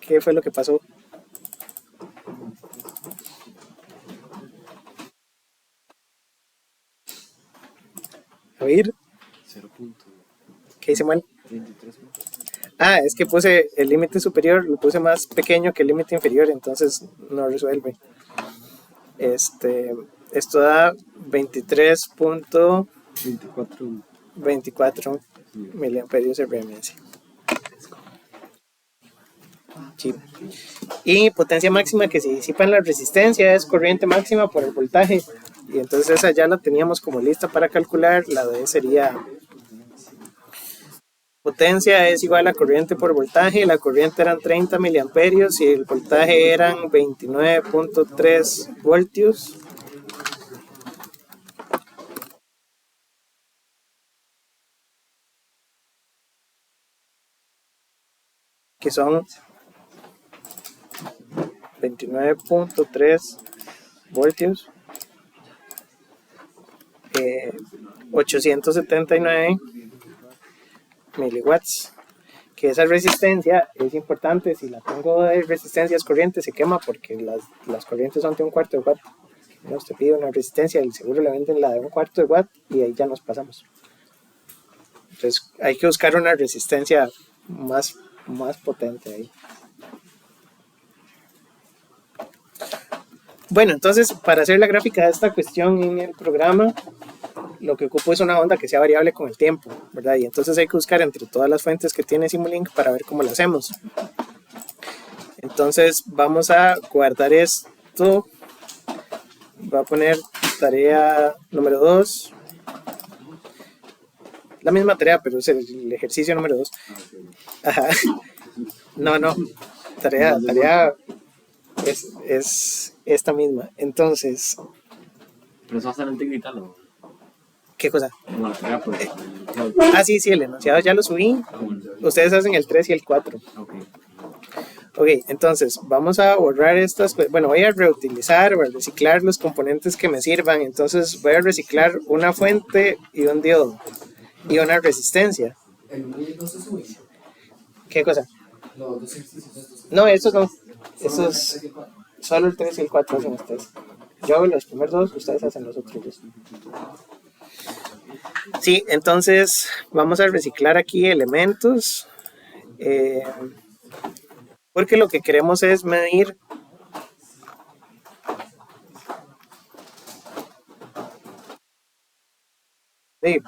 Speaker 1: ¿Qué fue lo que pasó? A ver,
Speaker 3: 0.33.
Speaker 1: ¿qué hice mal? Es que puse el límite superior, lo puse más pequeño que el límite inferior, entonces no resuelve. Esto da 23.24 miliamperios RMS. Sí. Y potencia máxima que se disipa en la resistencia es corriente máxima por el voltaje. Y entonces esa ya la teníamos como lista para calcular. La D sería potencia es igual a corriente por voltaje. La corriente eran 30 miliamperios y el voltaje eran 29.3 voltios. Que son 29.3 voltios, 879 miliwatts, que esa resistencia es importante. Si la tengo de resistencias corrientes se quema porque las corrientes son de 1/4 de watt. No, usted pide una resistencia, el seguro le venden la de 1/4 de watt y ahí ya nos pasamos. Entonces hay que buscar una resistencia más potente ahí. Bueno, entonces para hacer la gráfica de esta cuestión en el programa, lo que ocupo es una onda que sea variable con el tiempo, ¿verdad? Y entonces hay que buscar entre todas las fuentes que tiene Simulink para ver cómo lo hacemos. Entonces vamos a guardar esto. Voy a poner tarea número 2. La misma tarea, pero es el ejercicio número 2. Ajá. No. Tarea es esta misma. Entonces.
Speaker 3: Pero eso va a estar en Tecnital, ¿no?
Speaker 1: ¿Qué cosa?
Speaker 3: Como la tarea, pues.
Speaker 1: Sí, el enunciado ya lo subí. Ustedes hacen el 3 y el 4. Ok, entonces vamos a borrar estas. Bueno, voy a reutilizar o a reciclar los componentes que me sirvan. Entonces voy a reciclar una fuente y un diodo y una resistencia. ¿Qué cosa? No, estos no. Estos solo el 3 y el 4 hacen ustedes. Yo hago los primeros dos, ustedes hacen los otros dos. Sí, entonces vamos a reciclar aquí elementos. Porque lo que queremos es medir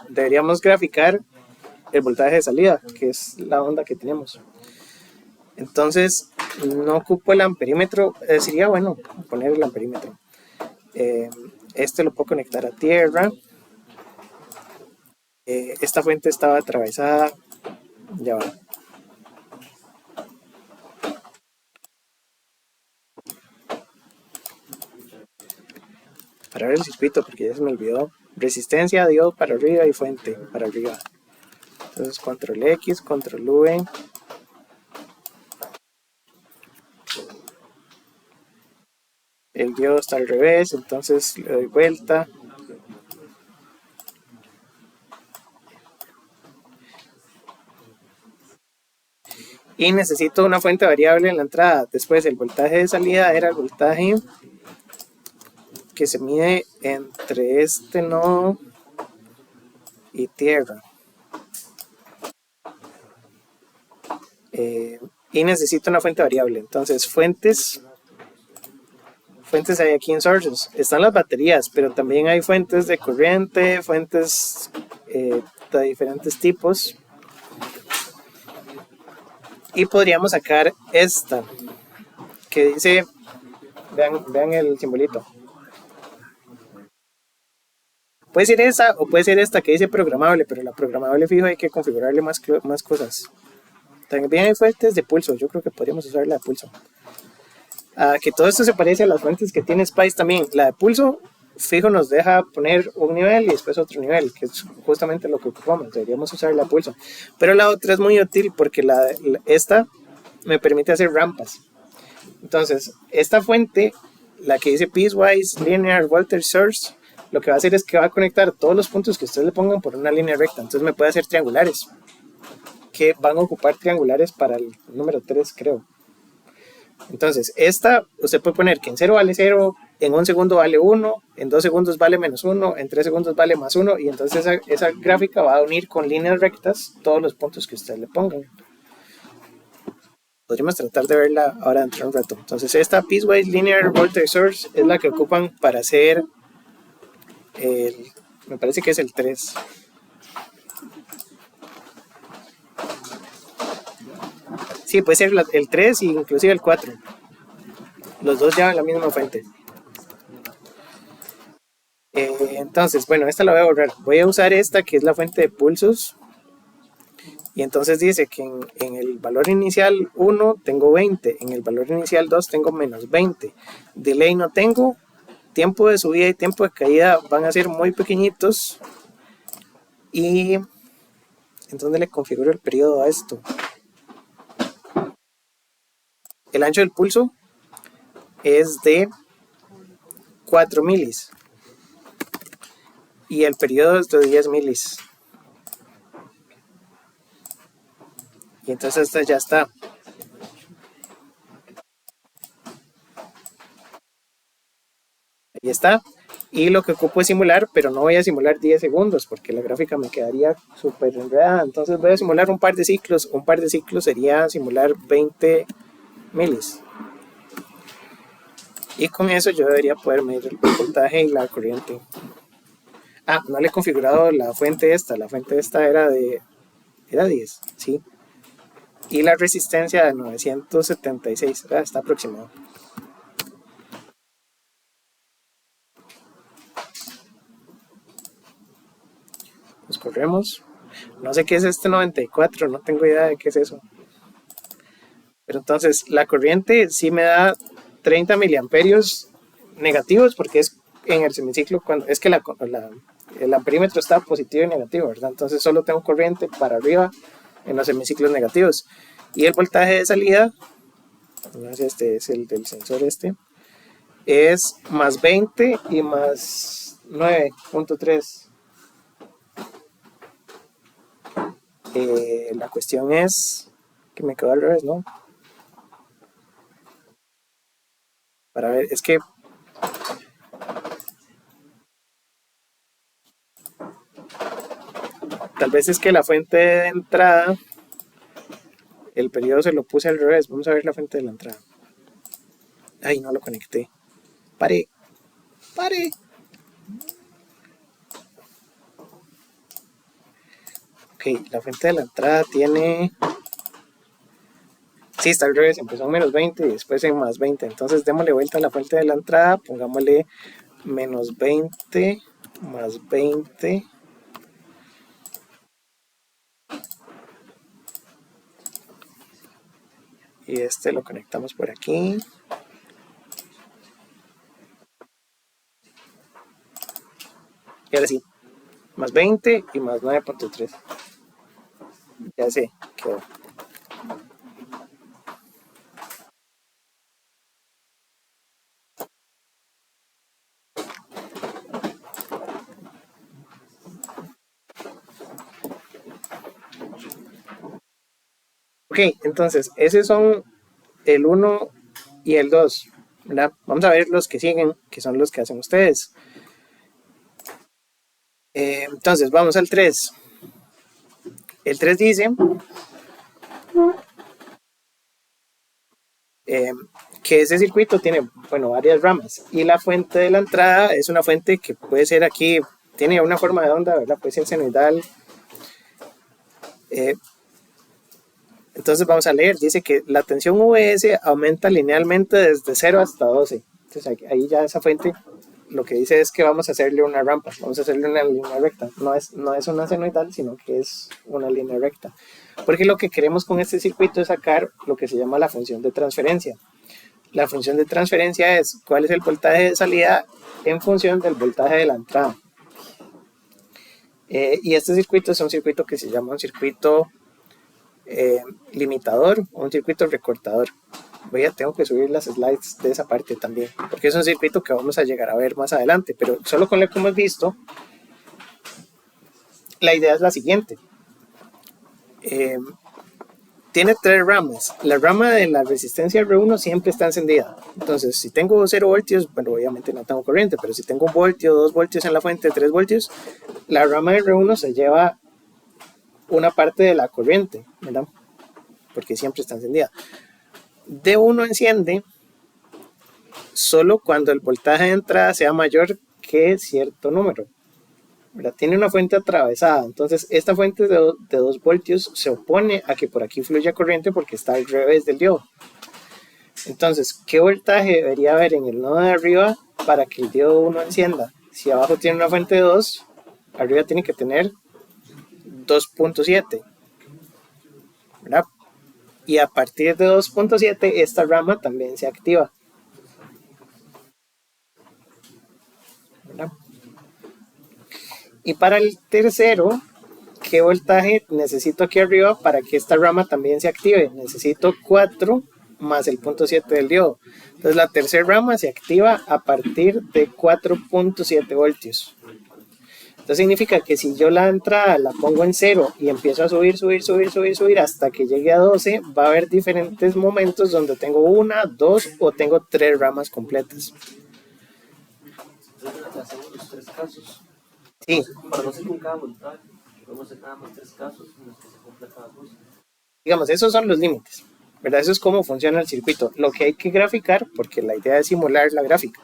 Speaker 1: deberíamos graficar el voltaje de salida, que es la onda que tenemos. Entonces no ocupo el amperímetro. Sería bueno poner el amperímetro. Este lo puedo conectar a tierra. Esta fuente estaba atravesada. Ya va. Para ver el circuito, porque ya se me olvidó. Resistencia, diodo para arriba y fuente para arriba. Entonces control X, control V. El diodo está al revés, entonces le doy vuelta. Y necesito una fuente variable en la entrada. Después el voltaje de salida era el voltaje que se mide entre este nodo y tierra. Y necesito una fuente variable. Entonces, fuentes hay aquí en sources. Están las baterías, pero también hay fuentes de corriente, fuentes de diferentes tipos. Y podríamos sacar esta, que dice, vean el simbolito. Puede ser esa o puede ser esta que dice programable, pero la programable fijo hay que configurarle más cosas. También hay fuentes de pulso, yo creo que podríamos usar la de pulso. Que todo esto se parece a las fuentes que tiene Spice también. La de pulso fijo nos deja poner un nivel y después otro nivel, que es justamente lo que ocupamos. Deberíamos usar la pulso. Pero la otra es muy útil porque esta me permite hacer rampas. Entonces, esta fuente, la que dice Piecewise Linear Voltage Source, lo que va a hacer es que va a conectar todos los puntos que ustedes le pongan por una línea recta. Entonces me puede hacer triangulares, que van a ocupar triangulares para el número 3, creo. Entonces, esta usted puede poner que en 0 vale 0, en 1 segundo vale 1, en 2 segundos vale menos 1, en 3 segundos vale más 1, y entonces esa gráfica va a unir con líneas rectas todos los puntos que ustedes le pongan. Podríamos tratar de verla ahora dentro de un rato. Entonces, esta Piecewise Linear Voltage Source es la que ocupan para hacer me parece que es el 3. Sí, puede ser el 3 e inclusive el 4. Los dos llevan la misma fuente. Entonces, bueno, esta la voy a borrar. Voy a usar esta que es la fuente de pulsos. Y entonces dice que en el valor inicial 1 tengo 20. En el valor inicial 2 tengo menos 20. Delay no tengo. Tiempo de subida y tiempo de caída van a ser muy pequeñitos. Y entonces le configuro el periodo a esto. El ancho del pulso es de 4 milis. Y el periodo es de 10 milis. Y entonces esta ya está. Ahí está. Y lo que ocupo es simular, pero no voy a simular 10 segundos porque la gráfica me quedaría súper enredada. Entonces voy a simular un par de ciclos. Un par de ciclos sería simular 20 milis. Y con eso yo debería poder medir el voltaje y la corriente. No le he configurado la fuente esta. La fuente esta era 10, sí. Y la resistencia de 976. Está aproximado. Nos corremos. No sé qué es este 94, no tengo idea de qué es eso. Pero entonces la corriente sí me da 30 miliamperios negativos porque es en el semiciclo cuando es que el amperímetro está positivo y negativo, ¿verdad? Entonces solo tengo corriente para arriba en los semiciclos negativos. Y el voltaje de salida, no sé, este es el del sensor es más 20 y más 9.3. La cuestión es que me quedó al revés, ¿no? Para ver, es que tal vez es que la fuente de entrada, el periodo se lo puse al revés. Vamos a ver la fuente de la entrada. Ay, no lo conecté. Pare. Ok, la fuente de la entrada tiene... Sí, está al revés, empezó en menos 20 y después en más 20. Entonces démosle vuelta a la fuente de la entrada, pongámosle menos 20 más 20. Y lo conectamos por aquí. Y ahora sí, más 20 y más 9.3. Ya sé, quedó. Ok, entonces, esos son el 1 y el 2, ¿verdad? Vamos a ver los que siguen, que son los que hacen ustedes. Entonces, vamos al 3. El 3 dice que ese circuito tiene, bueno, varias ramas. Y la fuente de la entrada es una fuente que puede ser aquí, tiene una forma de onda, ¿verdad? Puede ser senoidal. Entonces vamos a leer, dice que la tensión VS aumenta linealmente desde 0 hasta 12. Entonces ahí ya esa fuente lo que dice es que vamos a hacerle una rampa, vamos a hacerle una línea recta. No es una senoidal, sino que es una línea recta. Porque lo que queremos con este circuito es sacar lo que se llama la función de transferencia. La función de transferencia es cuál es el voltaje de salida en función del voltaje de la entrada. Y este circuito es un circuito que se llama un circuito limitador o un circuito recortador. Tengo que subir las slides de esa parte también, porque es un circuito que vamos a llegar a ver más adelante, pero solo con lo que hemos visto, la idea es la siguiente. Tiene 3 ramas. La rama de la resistencia R1 siempre está encendida. Entonces, si tengo 0 voltios, bueno, obviamente no tengo corriente, pero si tengo 1 voltio, 2 voltios en la fuente, 3 voltios, la rama de R1 se lleva una parte de la corriente, ¿verdad? Porque siempre está encendida. D1 enciende solo cuando el voltaje de entrada sea mayor que cierto número, ¿verdad? Tiene una fuente atravesada, entonces esta fuente de 2 voltios se opone a que por aquí fluya corriente porque está al revés del diodo. Entonces, ¿qué voltaje debería haber en el nodo de arriba para que el diodo 1 encienda? Si abajo tiene una fuente de 2, arriba tiene que tener 2.7, ¿verdad? Y a partir de 2.7 esta rama también se activa, ¿verdad? Y para el tercero, ¿qué voltaje necesito aquí arriba para que esta rama también se active? Necesito 4 más el 0.7 del diodo. Entonces la tercera rama se activa a partir de 4.7 voltios. Entonces significa que si yo la entrada la pongo en 0 y empiezo a subir hasta que llegue a 12, va a haber diferentes momentos donde tengo 1, 2 o tengo 3 ramas completas.
Speaker 3: Entonces hacemos los 3 casos.
Speaker 1: Sí.
Speaker 3: Para no ser con cada voltaje, vamos a hacer nada más 3 casos en los que se cumpla cada cosa.
Speaker 1: Digamos, esos son los límites, ¿verdad? Eso es cómo funciona el circuito. Lo que hay que graficar, porque la idea es simular la gráfica.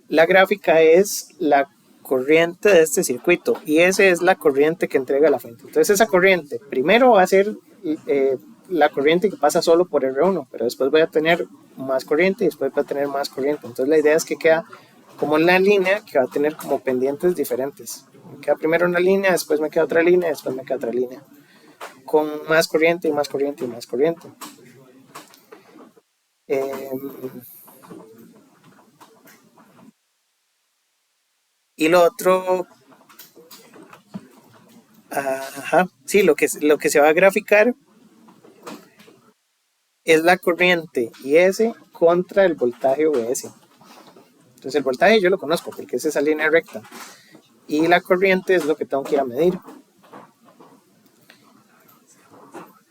Speaker 1: La gráfica es la corriente de este circuito y esa es la corriente que entrega la fuente. Entonces esa corriente primero va a ser la corriente que pasa solo por R1, pero después voy a tener más corriente y después voy a tener más corriente. Entonces la idea es que queda como una línea que va a tener como pendientes diferentes. Me queda primero una línea, después me queda otra línea, después me queda otra línea, con más corriente y más corriente y más corriente. Y lo otro, sí, lo que se va a graficar es la corriente IS contra el voltaje VS. Entonces el voltaje yo lo conozco porque es esa línea recta. Y la corriente es lo que tengo que ir a medir.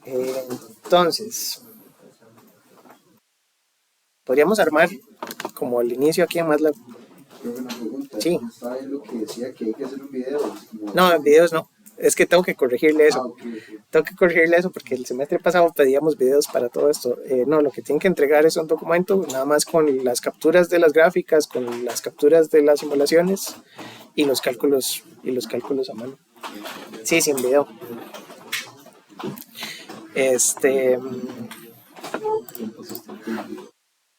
Speaker 1: Entonces, podríamos armar como el inicio aquí en MATLAB.
Speaker 2: Una pregunta,
Speaker 1: sí.
Speaker 2: ¿Está bien lo que decía que hay que hacer un video? Como...
Speaker 1: No, en videos no. Es que tengo que corregirle eso.
Speaker 2: Okay.
Speaker 1: Tengo que corregirle eso porque el semestre pasado pedíamos videos para todo esto. No, lo que tienen que entregar es un documento nada más con las capturas de las gráficas, con las capturas de las simulaciones y los cálculos a mano. Sí, sin video.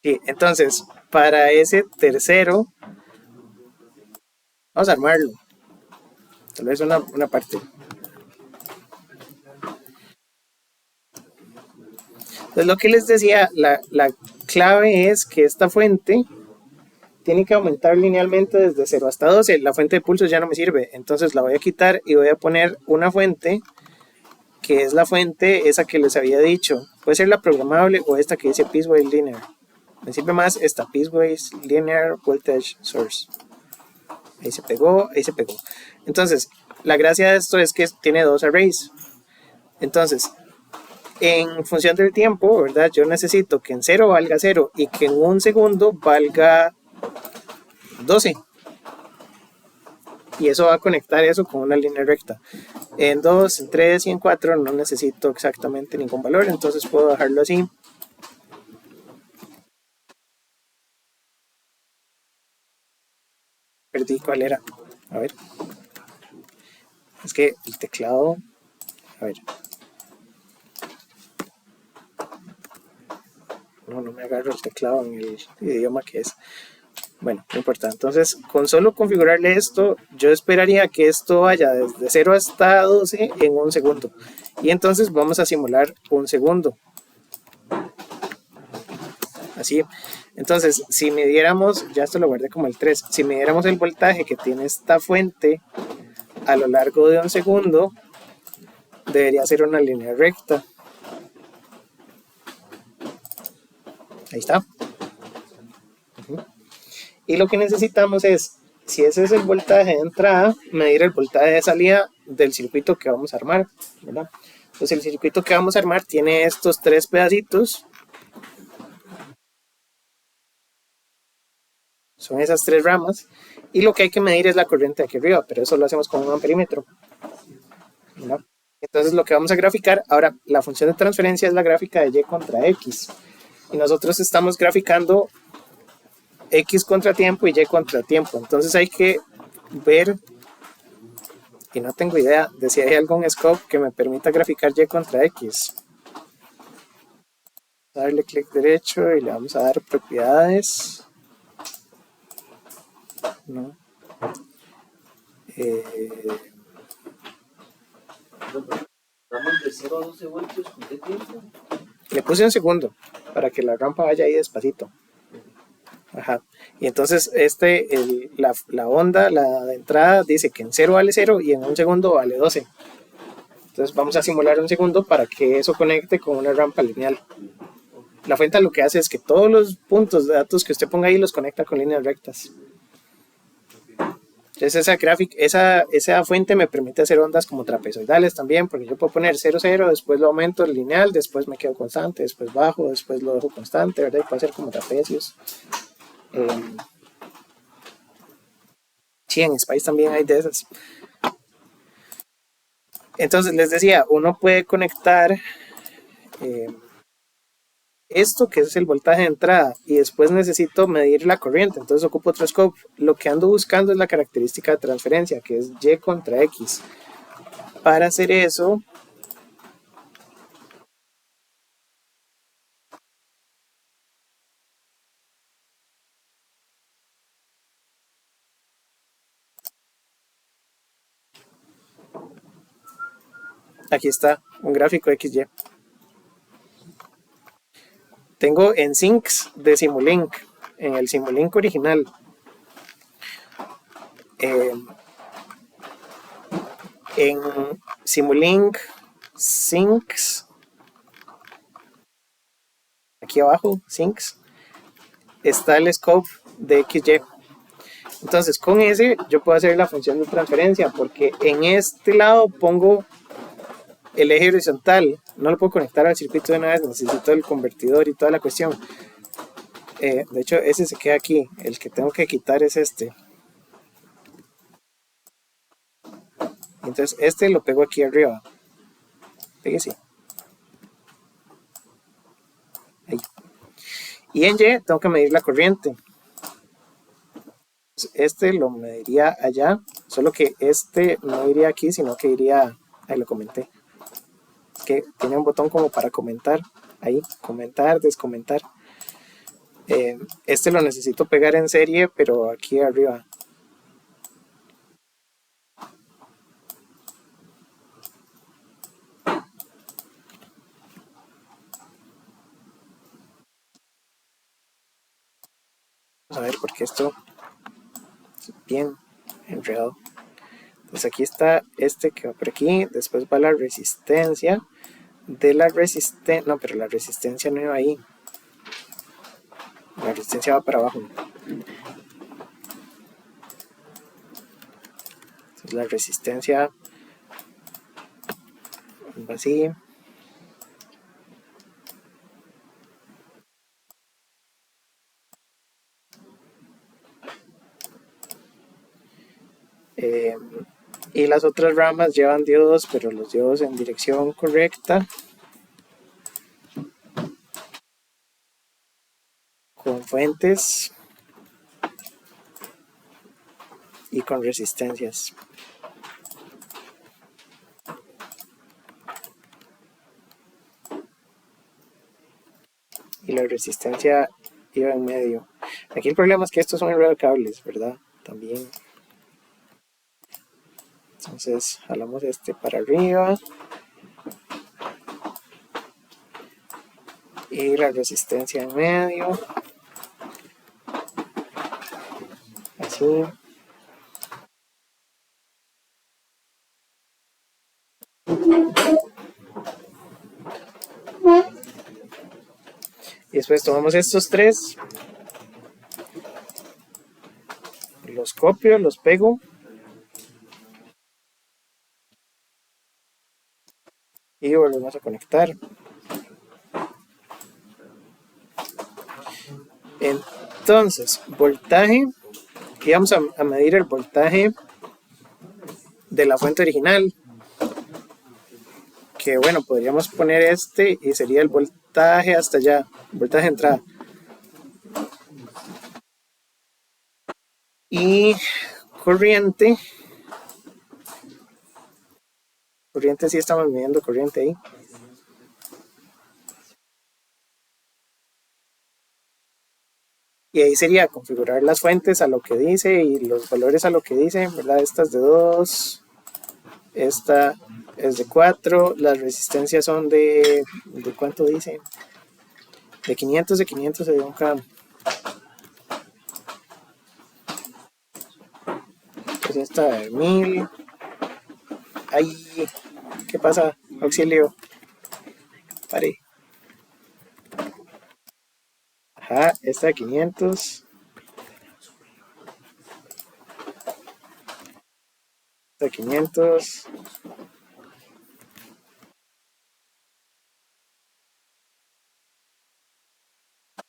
Speaker 1: Sí, entonces, para ese tercero, vamos a armarlo. Tal vez una parte. Entonces, lo que les decía, la clave es que esta fuente tiene que aumentar linealmente desde 0 hasta 12. La fuente de pulsos ya no me sirve, entonces la voy a quitar y voy a poner una fuente que es la fuente esa que les había dicho. Puede ser la programable o esta que dice Piecewise Linear. Me sirve más esta Piecewise Linear Voltage Source. Ahí se pegó, ahí se pegó. Entonces, la gracia de esto es que tiene 2 arrays. Entonces, en función del tiempo, ¿verdad? Yo necesito que en 0 valga 0 y que en 1 segundo valga 12. y eso va a conectar eso con una línea recta. En 2, en 3 y en 4 no necesito exactamente ningún valor, entonces puedo dejarlo así. Perdí cuál era. A ver. Es que el teclado. A ver. No me agarro el teclado en el idioma que es. Bueno, no importa. Entonces, con solo configurarle esto, yo esperaría que esto vaya desde 0 hasta 12 en un segundo. Y entonces vamos a simular un segundo. Así. Entonces, si midiéramos, ya esto lo guardé como el 3, si midiéramos el voltaje que tiene esta fuente a lo largo de un segundo, debería ser una línea recta. Ahí está. Y lo que necesitamos es, si ese es el voltaje de entrada, medir el voltaje de salida del circuito que vamos a armar, ¿verdad? Entonces el circuito que vamos a armar tiene estos 3 pedacitos. Son esas 3 ramas. Y lo que hay que medir es la corriente de aquí arriba, pero eso lo hacemos con un amperímetro, ¿verdad? Entonces lo que vamos a graficar, ahora la función de transferencia es la gráfica de Y contra X. Y nosotros estamos graficando X contra tiempo y Y contra tiempo. Entonces hay que ver, y no tengo idea de si hay algún scope que me permita graficar Y contra X. Darle clic derecho y le vamos a dar propiedades. No.
Speaker 3: Vamos de 0 a 12 voltios, ¿con qué tiempo?
Speaker 1: Le puse un segundo para que la rampa vaya ahí despacito. Ajá. Y entonces la onda, la de entrada, dice que en 0 vale 0 y en un segundo vale 12. Entonces vamos a simular un segundo para que eso conecte con una rampa lineal. La fuente lo que hace es que todos los puntos de datos que usted ponga ahí los conecta con líneas rectas. Entonces esa fuente me permite hacer ondas como trapezoidales también, porque yo puedo poner 0, 0, después lo aumento lineal, después me quedo constante, después bajo, después lo dejo constante, ¿verdad? Y puedo hacer como trapecios. Sí, en Spice también hay de esas. Entonces les decía, uno puede conectar esto que es el voltaje de entrada y después necesito medir la corriente, entonces ocupo otro scope. Lo que ando buscando es la característica de transferencia, que es Y contra X. Para hacer eso, aquí está un gráfico XY. Tengo en Sinks de Simulink, en el Simulink original. En Simulink Sinks, aquí abajo, Sinks, está el scope de XY. Entonces con ese yo puedo hacer la función de transferencia, porque en este lado pongo el eje horizontal, no lo puedo conectar al circuito de una vez, necesito el convertidor y toda la cuestión. De hecho ese se queda aquí, el que tengo que quitar es este. Entonces este lo pego aquí arriba. Fíjese. Ahí. Y en Y tengo que medir la corriente. Este lo mediría allá, solo que este no iría aquí, sino que iría, ahí lo comenté, que tiene un botón como para comentar, ahí, comentar, descomentar. Este lo necesito pegar en serie, pero aquí arriba. Vamos a ver, porque esto es bien enredado. Entonces aquí está este que va por aquí, después va la resistencia. De la resistencia, no, pero la resistencia no iba ahí. La resistencia va para abajo. Entonces la resistencia va así. Y las otras ramas llevan diodos, pero los diodos en dirección correcta, con fuentes y con resistencias. Y la resistencia iba en medio. Aquí el problema es que estos son enredo de cables, ¿verdad? También. Entonces jalamos este para arriba. Y la resistencia en medio. Así. Y después tomamos estos tres. Los copio, los pego. Y volvemos a conectar. Entonces, voltaje. Y vamos a medir el voltaje de la fuente original. Que bueno, podríamos poner este y sería el voltaje hasta allá. Voltaje de entrada. Y corriente. Corriente, sí estamos midiendo corriente ahí. Y ahí sería configurar las fuentes a lo que dice y los valores a lo que dice, ¿verdad? Esta es de 2, esta es de 4, las resistencias son ¿de cuánto dice? De 500 de un K. Pues esta de 1000. Ay, ¿qué pasa? Auxilio. Pare. Ajá, esta de 500. Esta de 500.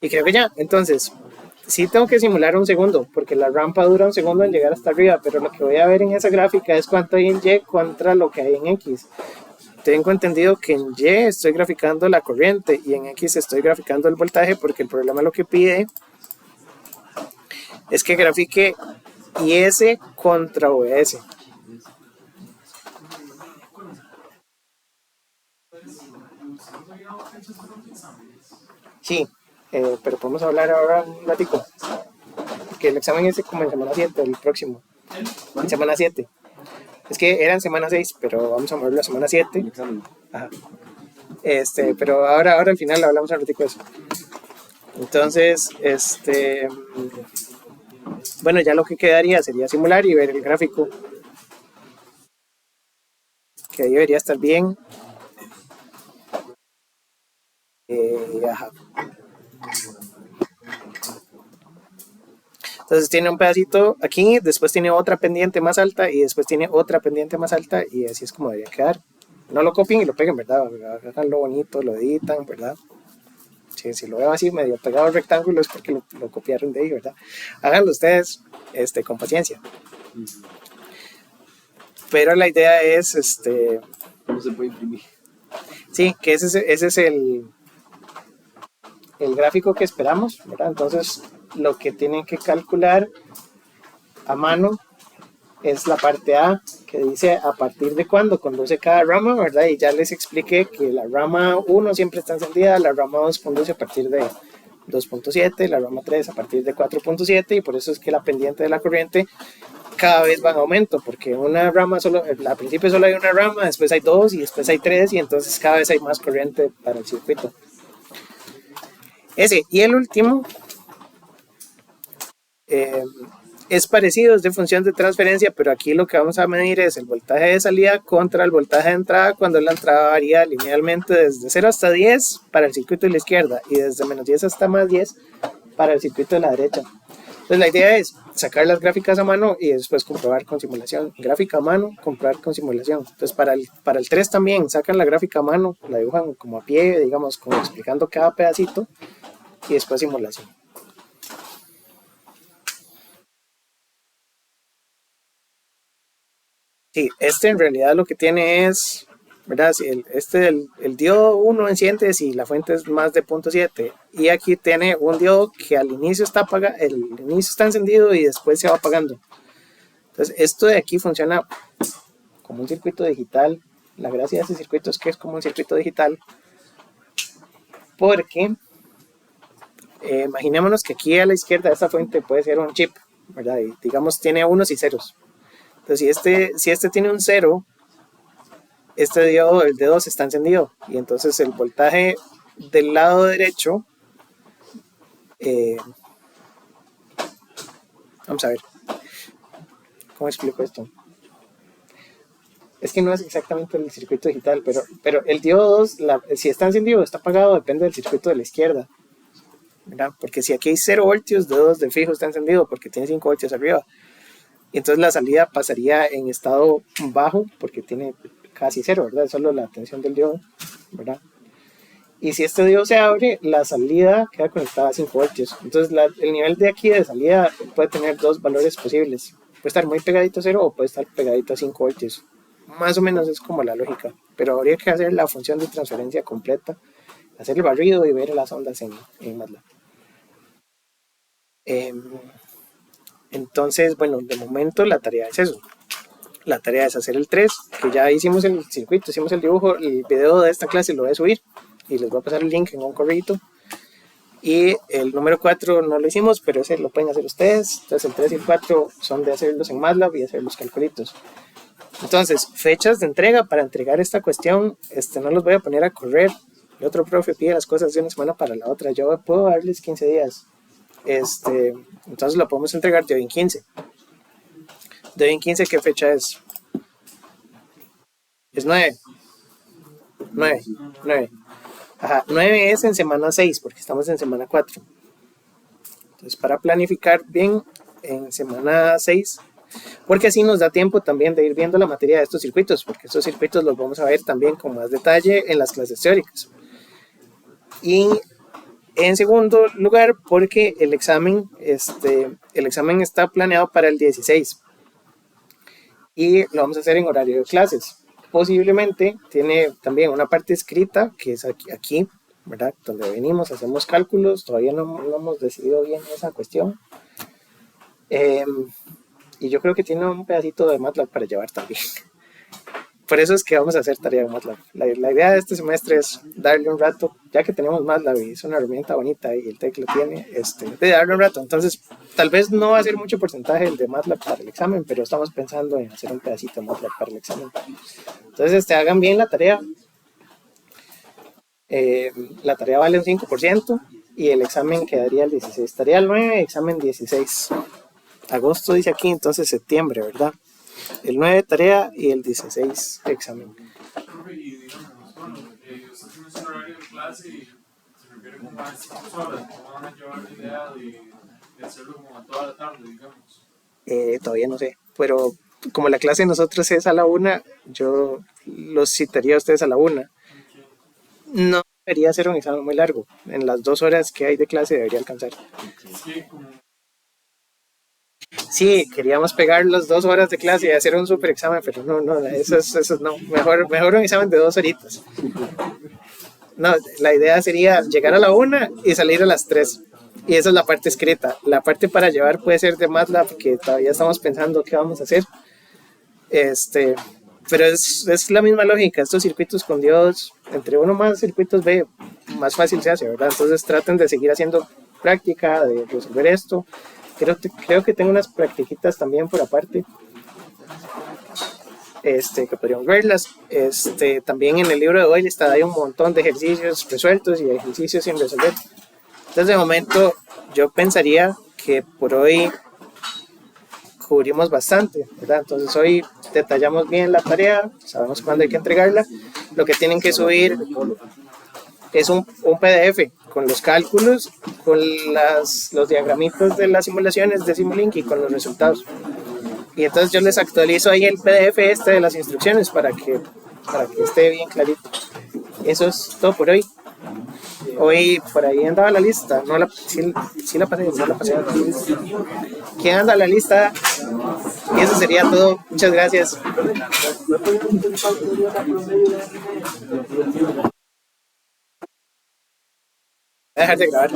Speaker 1: Y creo que ya, entonces, sí tengo que simular un segundo, porque la rampa dura un segundo en llegar hasta arriba, pero lo que voy a ver en esa gráfica es cuánto hay en Y contra lo que hay en X. Tengo entendido que en Y estoy graficando la corriente y en X estoy graficando el voltaje, porque el problema lo que pide es que grafique IS contra OS. Sí, pero podemos hablar ahora un ratico, porque el examen es como en semana 7, el próximo, en semana 7. Es que era en semana 6, pero vamos a moverlo a semana 7. Ajá. Pero ahora al final hablamos un ratico de eso. Entonces, bueno, ya lo que quedaría sería simular y ver el gráfico, que ahí debería estar bien. Ajá. Entonces tiene un pedacito aquí, después tiene otra pendiente más alta y después tiene otra pendiente más alta y así es como debería quedar. No lo copien y lo peguen, ¿verdad? Háganlo bonito, lo editan, ¿verdad? Si lo veo así medio pegado al rectángulo es porque lo copiaron de ahí, ¿verdad? Háganlo ustedes con paciencia. Pero la idea es,
Speaker 3: ¿Cómo se puede imprimir?
Speaker 1: Sí, que ese es el gráfico que esperamos, ¿verdad? Entonces, lo que tienen que calcular a mano es la parte A, que dice a partir de cuándo conduce cada rama, ¿verdad? Y ya les expliqué que la rama 1 siempre está encendida, la rama 2 conduce a partir de 2.7, la rama 3 a partir de 4.7 y por eso es que la pendiente de la corriente cada vez va en aumento, porque una rama solo, al principio solo hay una rama, después hay 2 y después hay 3 y entonces cada vez hay más corriente para el circuito. Ese, y el último es parecido, es de función de transferencia, pero aquí lo que vamos a medir es el voltaje de salida contra el voltaje de entrada cuando la entrada varía linealmente desde 0 hasta 10 para el circuito de la izquierda y desde menos 10 hasta más 10 para el circuito de la derecha. Entonces la idea es sacar las gráficas a mano y después comprobar con simulación. Gráfica a mano, comprobar con simulación. Entonces para el 3 también sacan la gráfica a mano, la dibujan como a pie, digamos, como explicando cada pedacito y después simulación. Sí, este en realidad lo que tiene es, ¿verdad? Si el diodo 1 enciende si la fuente es más de 0.7 y aquí tiene un diodo que al inicio está apagado, el inicio está encendido y después se va apagando. Entonces esto de aquí funciona como un circuito digital. La gracia de este circuito es que es como un circuito digital porque imaginémonos que aquí a la izquierda de esta fuente puede ser un chip, ¿verdad? Y digamos tiene unos y ceros. Entonces si este tiene un 0, este diodo, el D2 está encendido y entonces el voltaje del lado derecho, vamos a ver, ¿cómo explico esto? Es que no es exactamente el circuito digital, pero el diodo 2, si está encendido o está apagado, depende del circuito de la izquierda, ¿verdad? Porque si aquí hay 0 voltios, D2 de fijo está encendido porque tiene 5 voltios arriba. Y entonces la salida pasaría en estado bajo porque tiene casi 0, ¿verdad? Es solo la tensión del diodo, ¿verdad? Y si este diodo se abre, la salida queda conectada a 5 voltios. Entonces el nivel de aquí de salida puede tener dos valores posibles. Puede estar muy pegadito a 0 o puede estar pegadito a 5 voltios. Más o menos es como la lógica. Pero habría que hacer la función de transferencia completa, hacer el barrido y ver las ondas en MATLAB. Entonces, bueno, de momento la tarea es eso. La tarea es hacer el 3, que ya hicimos el circuito, hicimos el dibujo, el video de esta clase lo voy a subir y les voy a pasar el link en un correo. Y el número 4 no lo hicimos, pero ese lo pueden hacer ustedes. Entonces el 3 y el 4 son de hacerlos en MATLAB y hacer los calculitos. Entonces, fechas de entrega para entregar esta cuestión, no los voy a poner a correr. El otro profe pide las cosas de una semana para la otra, yo puedo darles 15 días. Entonces lo podemos entregar de hoy en 15. De hoy en 15, ¿qué fecha es? Es 9. 9. Ajá, 9 es en semana 6, porque estamos en semana 4. Entonces, para planificar bien en semana 6, porque así nos da tiempo también de ir viendo la materia de estos circuitos, porque estos circuitos los vamos a ver también con más detalle en las clases teóricas. Y en segundo lugar, porque el examen está planeado para el 16 y lo vamos a hacer en horario de clases. Posiblemente tiene también una parte escrita que es aquí, ¿verdad? Donde venimos, hacemos cálculos, todavía no hemos decidido bien esa cuestión. Y yo creo que tiene un pedacito de MATLAB para llevar también. Por eso es que vamos a hacer tarea de MATLAB. La idea de este semestre es darle un rato, ya que tenemos MATLAB y es una herramienta bonita y el TEC lo tiene, de darle un rato. Entonces, tal vez no va a ser mucho porcentaje el de MATLAB para el examen, pero estamos pensando en hacer un pedacito de MATLAB para el examen. Entonces, hagan bien la tarea. La tarea vale un 5% y el examen quedaría el 16. Tarea el 9, examen 16. Agosto dice aquí, entonces septiembre, ¿verdad? El 9 tarea y el 16 examen.
Speaker 4: Y digamos, bueno, usted tiene un horario de clase y se refiere como a estas horas, ¿cómo van a llevar la idea de hacerlo como a toda la tarde, digamos?
Speaker 1: Todavía no sé, pero como la clase de nosotros es a la 1, yo los citaría a ustedes a la 1. No debería ser un examen muy largo, en las 2 horas que hay de clase debería alcanzar. Sí, queríamos pegar las 2 horas de clase y hacer un super examen, pero no, eso no, mejor un examen de 2 horitas. No, la idea sería llegar a la 1 y salir a las 3. Y esa es la parte escrita. La parte para llevar puede ser de MATLAB, que todavía estamos pensando qué vamos a hacer. Pero es la misma lógica. Estos circuitos con diodos, entre uno más circuitos ve, más fácil se hace, ¿verdad? Entonces traten de seguir haciendo práctica, de resolver esto. Creo que tengo unas practiquitas también por aparte, que podríamos verlas. También en el libro de hoy hay un montón de ejercicios resueltos y ejercicios sin resolver. Entonces, de momento, yo pensaría que por hoy cubrimos bastante, ¿verdad? Entonces, hoy detallamos bien la tarea, sabemos cuándo hay que entregarla. Lo que tienen que subir es un PDF con los cálculos, con los diagramitos de las simulaciones de Simulink y con los resultados. Y entonces yo les actualizo ahí el PDF de las instrucciones para que esté bien clarito. Eso es todo por hoy. Hoy por ahí andaba la lista, sí la pasé. ¿Quién anda la lista? Y eso sería todo. Muchas gracias. Dejar de grabar.